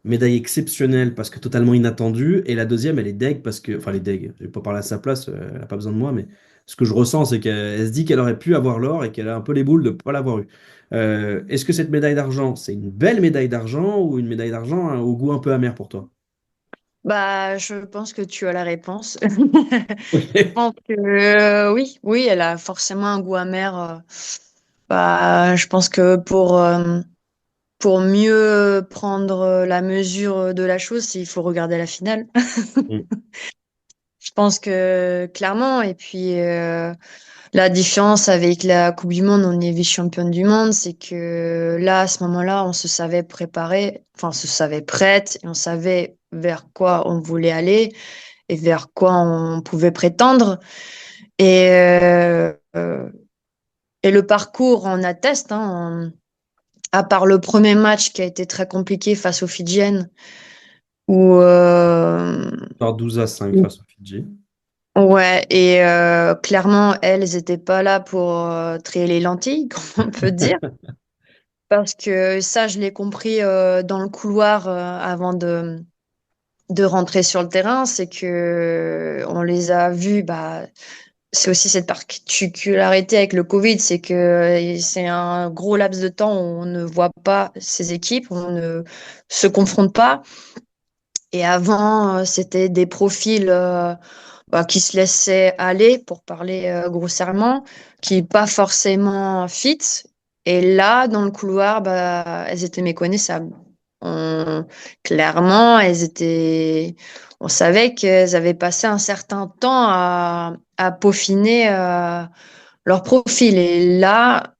médaille exceptionnelle parce que totalement inattendue, et la deuxième, elle est deg parce que, enfin, elle est deg, je vais pas parler à sa place, elle n'a pas besoin de moi, mais ce que je ressens, c'est qu'elle se dit qu'elle aurait pu avoir l'or et qu'elle a un peu les boules de ne pas l'avoir eu. Est-ce que cette médaille d'argent, c'est une belle médaille d'argent ou une médaille d'argent hein, au goût un peu amer pour toi? Bah, je pense que tu as la réponse. Je Ok. pense que oui, oui, elle a forcément un goût amer. Bah, je pense que pour mieux prendre la mesure de la chose, il faut regarder la finale. Mm. Je pense que clairement, et puis La différence avec la Coupe du Monde, on est vice-championne du monde, c'est que là, à ce moment-là, on se savait préparé, enfin, on se savait prête, et on savait vers quoi on voulait aller et vers quoi on pouvait prétendre. Et, euh, euh, et le parcours en atteste, hein, à part le premier match qui a été très compliqué face aux Fidjiennes, où, Par 12-5 face aux Fidji. ouais, et clairement, elles n'étaient pas là pour trier les lentilles, comme on peut dire. Parce que ça, je l'ai compris dans le couloir avant de rentrer sur le terrain, c'est que on les a vus. Bah, c'est aussi cette particularité avec le Covid, c'est que c'est un gros laps de temps où on ne voit pas ces équipes, on ne se confronte pas. Et avant, c'était des profils bah, qui se laissaient aller, pour parler grossièrement, qui pas forcément fit. Et là, dans le couloir, bah, elles étaient méconnaissables. On- Clairement, on savait qu'elles avaient passé un certain temps à peaufiner leur profil. Et là,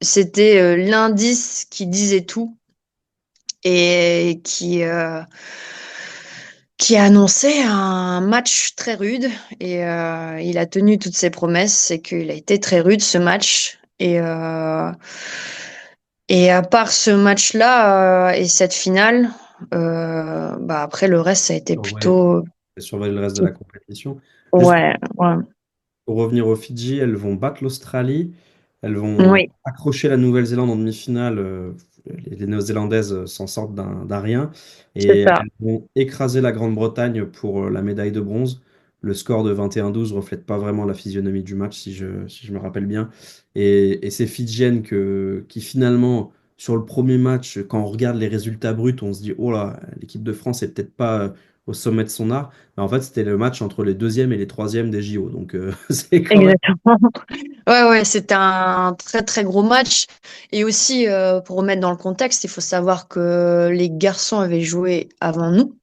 c'était l'indice qui disait tout et qui a annoncé un match très rude. Et il a tenu toutes ses promesses. C'est qu'il a été très rude ce match. Et à part ce match-là et cette finale, bah après le reste, ça a été Surveille, plutôt. surveille le reste de la compétition. Juste Ouais, ouais. pour revenir aux Fidji, elles vont battre l'Australie. Elles vont Oui, accrocher la Nouvelle-Zélande en demi-finale. Les Néo-Zélandaises s'en sortent d'un rien. c'est Et ça. elles vont écraser la Grande-Bretagne pour la médaille de bronze. Le score de 21-12 reflète pas vraiment la physionomie du match, si je me rappelle bien. Et ces Fidjiennes qui finalement, sur le premier match, quand on regarde les résultats bruts, on se dit, oh là, l'équipe de France est peut-être pas au sommet de son art. Mais en fait, c'était le match entre les deuxièmes et les troisièmes des JO. Donc, c'est quand même. Exactement. Ouais, ouais, c'était un très très gros match. Et aussi, pour remettre dans le contexte, il faut savoir que les garçons avaient joué avant nous.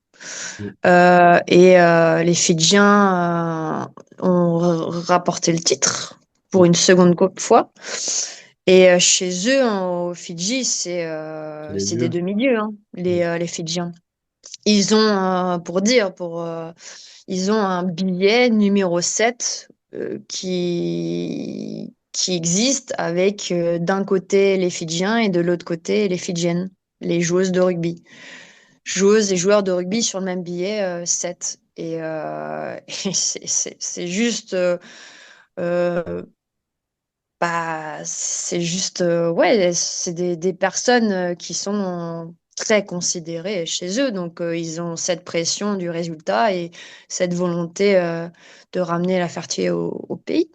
Et les Fidjiens ont rapporté le titre pour une seconde fois. Et chez eux, au Fidji, C'est les c'est des dieux. demi-dieux, hein, les Fidjiens. Ils ont, ils ont un billet numéro 7 qui existe avec d'un côté les Fidjiens et de l'autre côté les Fidjiennes, les joueuses de rugby. Joueuses et joueurs de rugby sur le même billet, 7. Et c'est juste, euh, bah, c'est juste, ouais, c'est des personnes qui sont très considérées chez eux. Donc, ils ont cette pression du résultat et cette volonté de ramener la fierté au pays.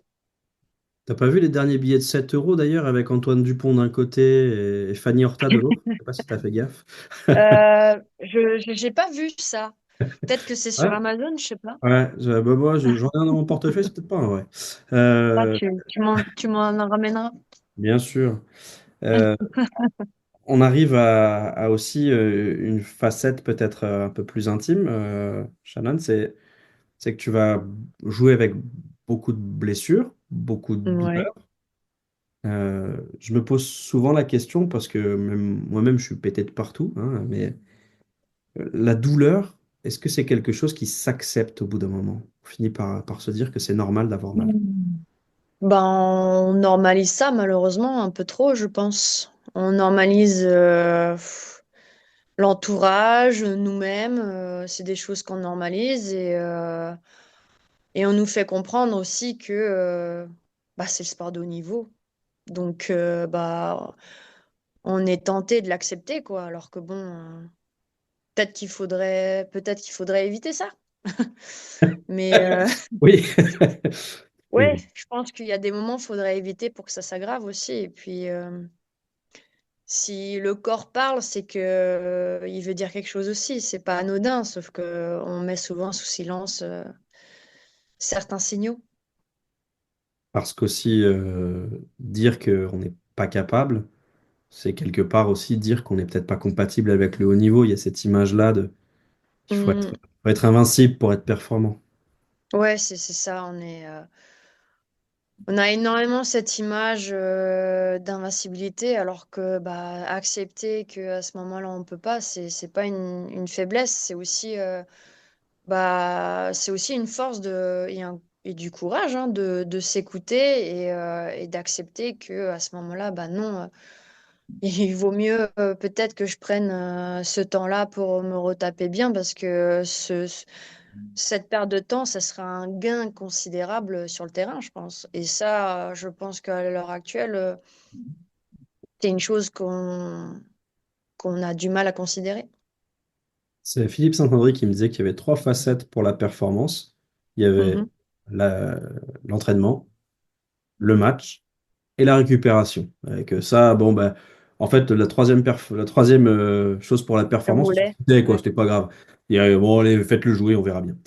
T'as pas vu les derniers billets de 7 euros d'ailleurs avec Antoine Dupont d'un côté et Fanny Horta de l'autre? Je sais pas si t'as fait gaffe. J'ai pas vu ça. Peut-être que c'est Ouais, sur Amazon, je sais pas. ouais, bah, moi j'en ai un dans mon portefeuille, c'est peut-être pas un vrai. Là, Euh, tu m'en ramèneras. bien sûr. Euh, on arrive à aussi une facette peut-être un peu plus intime, Shannon, c'est que tu vas jouer avec beaucoup de blessures, beaucoup de Ouais. douleurs. Je me pose souvent la question parce que moi-même je suis pété de partout, hein, mais la douleur, est-ce que c'est quelque chose qui s'accepte au bout d'un moment? On finit par se dire que c'est normal d'avoir mal. Ben, on normalise ça malheureusement un peu trop, je pense. On normalise l'entourage, nous-mêmes, c'est des choses qu'on normalise et on nous fait comprendre aussi que bah, c'est le sport de haut niveau. Donc, bah, on est tenté de l'accepter, quoi. Alors que bon, peut-être qu'il faudrait éviter ça. Mais Oui. Oui, ouais, je pense qu'il y a des moments qu'il faudrait éviter pour que ça s'aggrave aussi. Et puis, si le corps parle, c'est que il veut dire quelque chose aussi. C'est pas anodin, sauf que on met souvent sous silence certains signaux. parce qu'aussi dire qu'on n'est pas capable, c'est quelque part aussi dire qu'on n'est peut-être pas compatible avec le haut niveau. Il y a cette image-là de il Hmm. faut être invincible pour être performant. Ouais, c'est ça. On a énormément cette image d'invincibilité, alors que bah, accepter qu'à ce moment-là on peut pas, c'est pas une faiblesse, c'est aussi une force et du courage hein, de s'écouter et d'accepter que à ce moment-là, bah non, il vaut mieux peut-être que je prenne ce temps-là pour me retaper bien parce que cette perte de temps, ça sera un gain considérable sur le terrain, je pense. Et ça, je pense qu'à l'heure actuelle, c'est une chose qu'on a du mal à considérer. C'est Philippe Saint-André qui me disait qu'il y avait trois facettes pour la performance. Il y avait Mhm. la- l'entraînement, le match et la récupération. Avec ça, bon, ben, en fait, la troisième chose pour la Le performance, roulet. c'était quoi, Ouais. c'était pas grave. Il y a, bon, allez, faites-le jouer, on verra bien.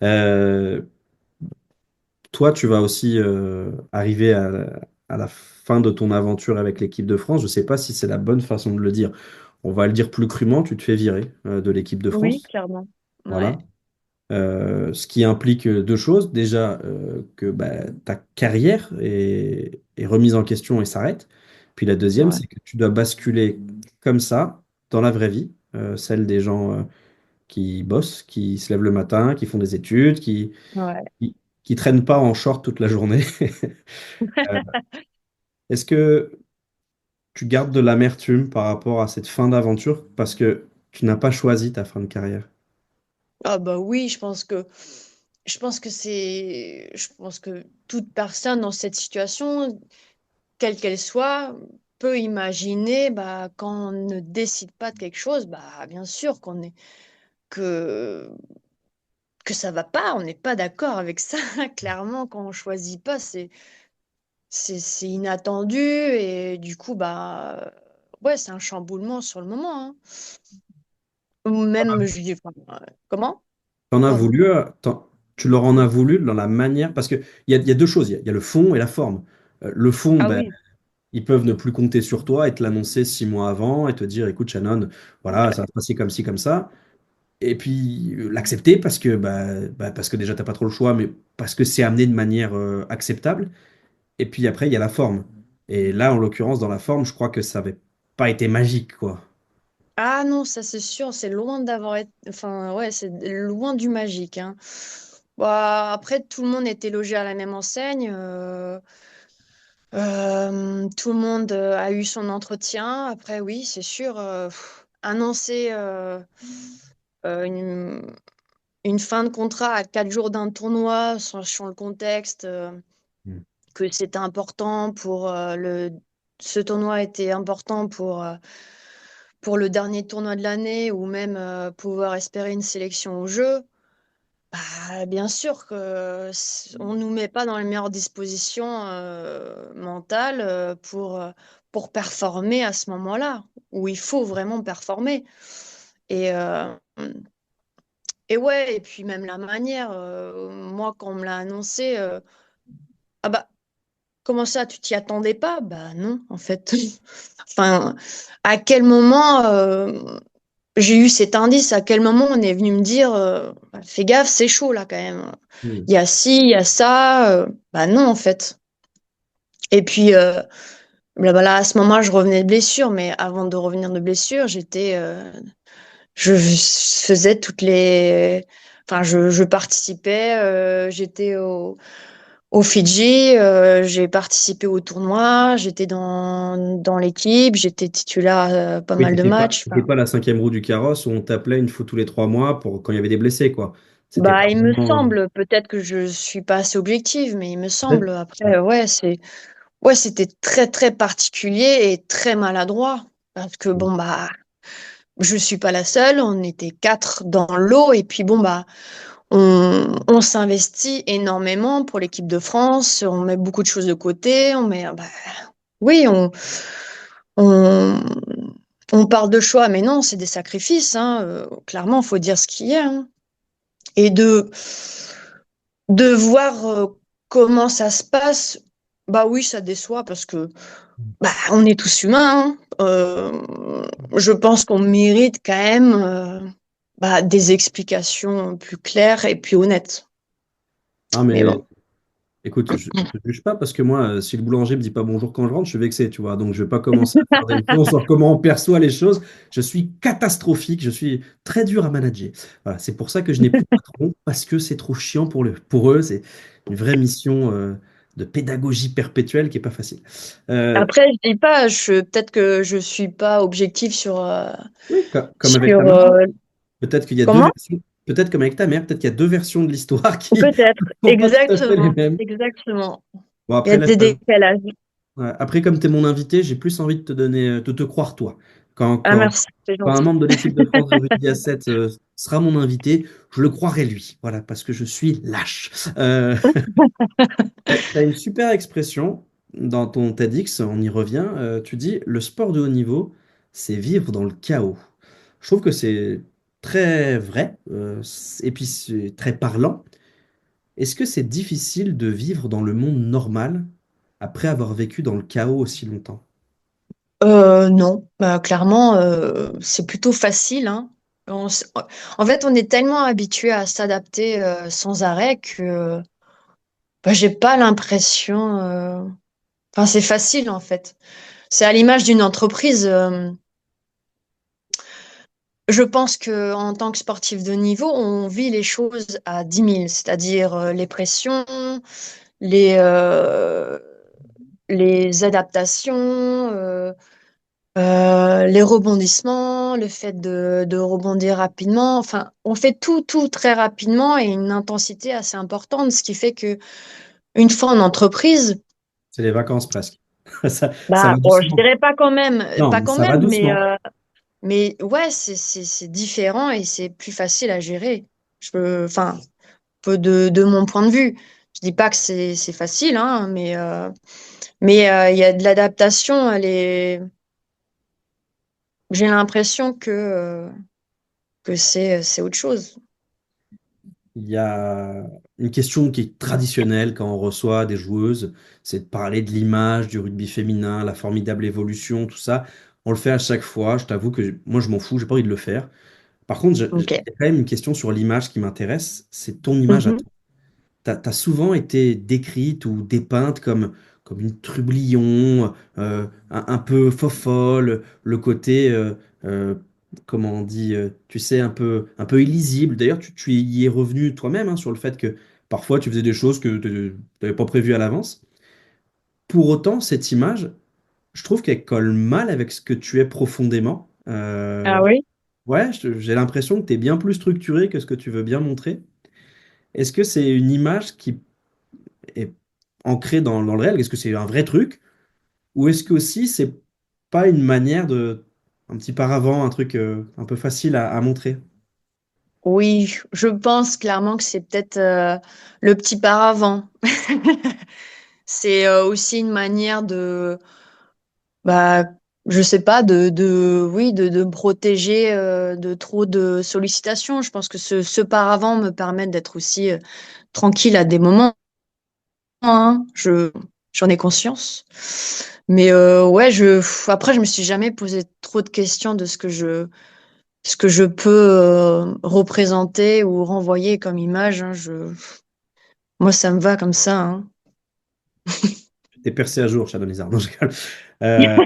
Euh, Toi, tu vas aussi arriver à la fin de ton aventure avec l'équipe de France. Je ne sais pas si c'est la bonne façon de le dire. On va le dire plus crûment, tu te fais virer de l'équipe de Oui, France. clairement. Ouais. Voilà. Ce qui implique deux choses. Déjà, que bah, ta carrière est remise en question et s'arrête. Puis la deuxième, Ouais. c'est que tu dois basculer comme ça dans la vraie vie, celle des gens qui bossent, qui se lèvent le matin, qui font des études, Ouais. qui, qui traînent pas en short toute la journée. Euh, Est-ce que tu gardes de l'amertume par rapport à cette fin d'aventure parce que tu n'as pas choisi ta fin de carrière? Ah bah oui, je pense que toute personne dans cette situation, quelle qu'elle soit, peut imaginer bah, quand on ne décide pas de quelque chose, bah bien sûr que que ça va pas, on n'est pas d'accord avec ça. Clairement, quand on choisit pas, c'est inattendu et du coup bah ouais, c'est un chamboulement sur le moment. Hein. Ou même je dis enfin, comment? T'en as Pardon. voulu, tu leur en as voulu dans la manière, parce qu'il y a deux choses, il y a le fond et la forme. Le fond, Ah ben, oui. ils peuvent ne plus compter sur toi et te l'annoncer 6 mois avant et te dire, écoute Shannon, voilà, ça va se passer comme ci, comme ça. Et puis l'accepter parce que déjà, t'as pas trop le choix, mais parce que c'est amené de manière acceptable. Et puis après, il y a la forme. Et là, en l'occurrence, dans la forme, je crois que ça n'avait pas été magique, quoi. Ah non, ça c'est sûr, c'est loin d'avoir été... Enfin, ouais, c'est loin du magique, hein. Bah, après, tout le monde était logé à la même enseigne. Tout le monde a eu son entretien. Après, oui, c'est sûr, annoncer euh, une, une fin de contrat à 4 jours d'un tournoi, sachant le contexte, Mm. que c'était important ce tournoi était important pour le dernier tournoi de l'année ou même pouvoir espérer une sélection au jeu, bah, bien sûr que on nous met pas dans les meilleures dispositions mentales pour performer à ce moment-là, où il faut vraiment performer. Et, euh, et ouais, et puis même la manière, moi quand on me l'a annoncé, ah bah comment ça, tu t'y attendais pas? Bah non, en fait. Enfin, à quel moment j'ai eu cet indice, à quel moment on est venu me dire bah, fais gaffe, c'est chaud là quand même. Mm. Il y a ci, il y a ça. Bah non, en fait. Et puis là, à ce moment, je revenais de blessure, mais avant de revenir de blessure, je faisais toutes les. Enfin, je participais, j'étais au Fidji, j'ai participé au tournoi, j'étais dans l'équipe, j'étais titulaire à pas Oui, mal de matchs. t'étais Enfin, pas la cinquième roue du carrosse où on t'appelait une fois tous les 3 mois pour quand il y avait des blessés, quoi. C'était pas bah, il me vraiment. semble, peut-être que je suis pas assez objective, mais il me semble. Peut-être. Après, ouais, c'était très très particulier et très maladroit parce que bon bah, je suis pas la seule, on était quatre dans l'eau et puis bon bah, on s'investit énormément pour l'équipe de France, on met beaucoup de choses de côté, bah, oui, on, on parle de choix, mais non, c'est des sacrifices, hein, clairement, faut dire ce qu'il y a, hein. Et de voir comment ça se passe, bah oui, ça déçoit parce que bah, on est tous humains, hein. Je pense qu'on mérite quand même bah, des explications plus claires et plus honnêtes. Ah, Mais mais bon. Écoute, je ne te juge pas parce que moi, si le boulanger me dit pas bonjour quand je rentre, je suis vexé, tu vois. Donc, je vais pas commencer à faire des leçons sur comment on perçoit les choses. Je suis catastrophique, je suis très dur à manager. Voilà, c'est pour ça que je n'ai plus de patron parce que c'est trop chiant pour eux. C'est une vraie mission de pédagogie perpétuelle qui est pas facile. Euh, Après, je dis pas, peut-être que je suis pas objective oui, comme avec ta sur maman. Peut-être qu'il y a deux comment? versions. Peut-être comme avec ta mère, peut-être qu'il y a deux versions de l'histoire qui Peut-être, ne sont pas tout à fait les exactement, mêmes. exactement. Bon, Il y a après, là, des décalages. ouais. Après, comme tu es mon invité, j'ai plus envie de te donner, de te croire toi. Quand, Ah, quand, merci, c'est quand un gentil. membre de l'équipe de France de rugby à 7 sera mon invité, je le croirai lui. Voilà, parce que je suis lâche. Tu as une super expression dans ton TEDx, on y revient. Tu dis, le sport de haut niveau, c'est vivre dans le chaos. Je trouve que c'est très vrai, et puis c'est très parlant. Est-ce que c'est difficile de vivre dans le monde normal après avoir vécu dans le chaos aussi longtemps? Non, bah, clairement, c'est plutôt facile, hein. En fait, on est tellement habitué à s'adapter sans arrêt que bah, j'ai pas l'impression. Enfin, c'est facile en fait. C'est à l'image d'une entreprise. Je pense que en tant que sportif de niveau, on vit les choses à 10 000, c'est-à-dire les pressions, les, euh, les adaptations, les rebondissements, le fait de rebondir rapidement. Enfin, on fait tout très rapidement et une intensité assez importante, ce qui fait que une fois en entreprise, C'est les vacances presque. Ça bah, va bon, je doucement. dirais Non, pas mais quand ça va même, doucement. mais ouais, c'est différent et c'est plus facile à gérer. Enfin, peu de mon point de vue. Je dis pas que c'est facile, hein, mais il y a de l'adaptation. J'ai l'impression que c'est autre chose. Il y a une question qui est traditionnelle quand on reçoit des joueuses, c'est de parler de l'image du rugby féminin, la formidable évolution, tout ça. On le fait à chaque fois. Je t'avoue que moi, je m'en fous, j'ai pas envie de le faire. Par contre, j'ai Ok. quand même une question sur l'image qui m'intéresse. C'est ton image à Mhm. toi. T'as souvent été décrite ou dépeinte comme une trublion, un peu fofolle, le côté, euh, comment on dit, tu sais, un peu illisible. D'ailleurs, tu y es revenu toi-même hein, sur le fait que parfois tu faisais des choses que tu n'avais pas prévues à l'avance. Pour autant, cette image, je trouve qu'elle colle mal avec ce que tu es profondément. Ah oui? Ouais, j'ai l'impression que tu es bien plus structuré que ce que tu veux bien montrer. Est-ce que c'est une image qui est ancré dans le réel? Est-ce que c'est un vrai truc? Ou est-ce que aussi c'est pas une manière de... Un petit paravent, un truc un peu facile à montrer? Oui, je pense clairement que c'est peut-être le petit paravent. C'est aussi une manière bah, je sais pas, oui, de me protéger de trop de sollicitations. Je pense que ce paravent me permet d'être aussi tranquille à des moments, hein. J'en ai conscience. Mais ouais, après, je me suis jamais posé trop de questions de ce que je peux représenter ou renvoyer comme image, hein. Moi, ça me va comme ça, hein. T'es percé à jour, Shadow Lizard. Non, je rigole. Euh,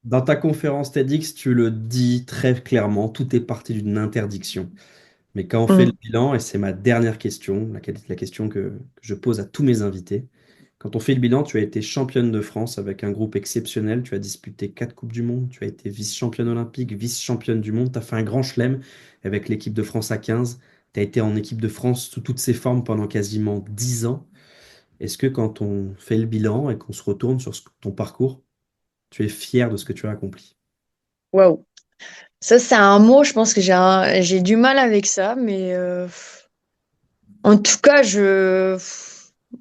Dans ta conférence TEDx, tu le dis très clairement, tout est parti d'une interdiction. Mais quand on fait le Mm. bilan, et c'est ma dernière question, la question que je pose à tous mes invités, quand on fait le bilan, tu as été championne de France avec un groupe exceptionnel, tu as disputé 4 Coupes du Monde, tu as été vice-championne olympique, vice-championne du monde, tu as fait un grand chelem avec l'équipe de France à 15, tu as été en équipe de France sous toutes ses formes pendant quasiment 10 ans. Est-ce que quand on fait le bilan et qu'on se retourne sur ton parcours, tu es fier de ce que tu as accompli? Waouh. Ça, c'est un mot, je pense que j'ai du mal avec ça, mais en tout cas,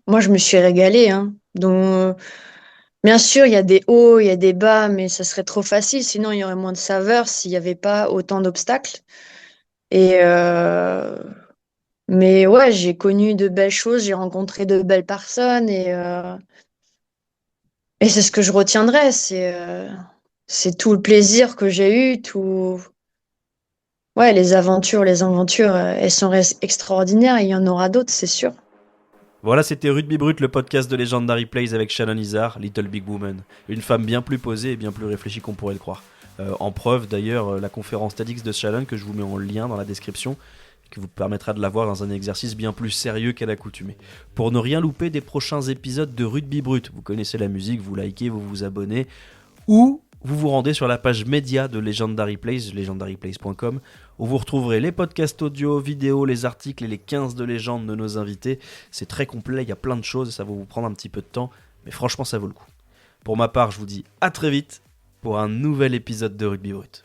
moi, je me suis régalée, hein. Donc, bien sûr, il y a des hauts, il y a des bas, mais ça serait trop facile. Sinon, il y aurait moins de saveur s'il n'y avait pas autant d'obstacles. Et, mais ouais, j'ai connu de belles choses, j'ai rencontré de belles personnes et c'est ce que je retiendrai. C'est tout le plaisir que j'ai eu, ouais, les aventures, elles sont extraordinaires. Il y en aura d'autres, c'est sûr. Voilà, c'était Rugby Brut, le podcast de Legendary Plays avec Shannon Izar, Little Big Woman. Une femme bien plus posée et bien plus réfléchie qu'on pourrait le croire. En preuve d'ailleurs, la conférence TEDx de Shannon, que je vous mets en lien dans la description, qui vous permettra de la voir dans un exercice bien plus sérieux qu'à l'accoutumée. Pour ne rien louper des prochains épisodes de Rugby Brut, vous connaissez la musique, vous likez, vous vous abonnez, ou vous vous rendez sur la page média de Legendary Plays, legendaryplays.com, où vous retrouverez les podcasts audio, vidéo, les articles et les 15 de légende de nos invités. C'est très complet, il y a plein de choses, ça va vous prendre un petit peu de temps, mais franchement ça vaut le coup. Pour ma part, je vous dis à très vite pour un nouvel épisode de Rugby Brut.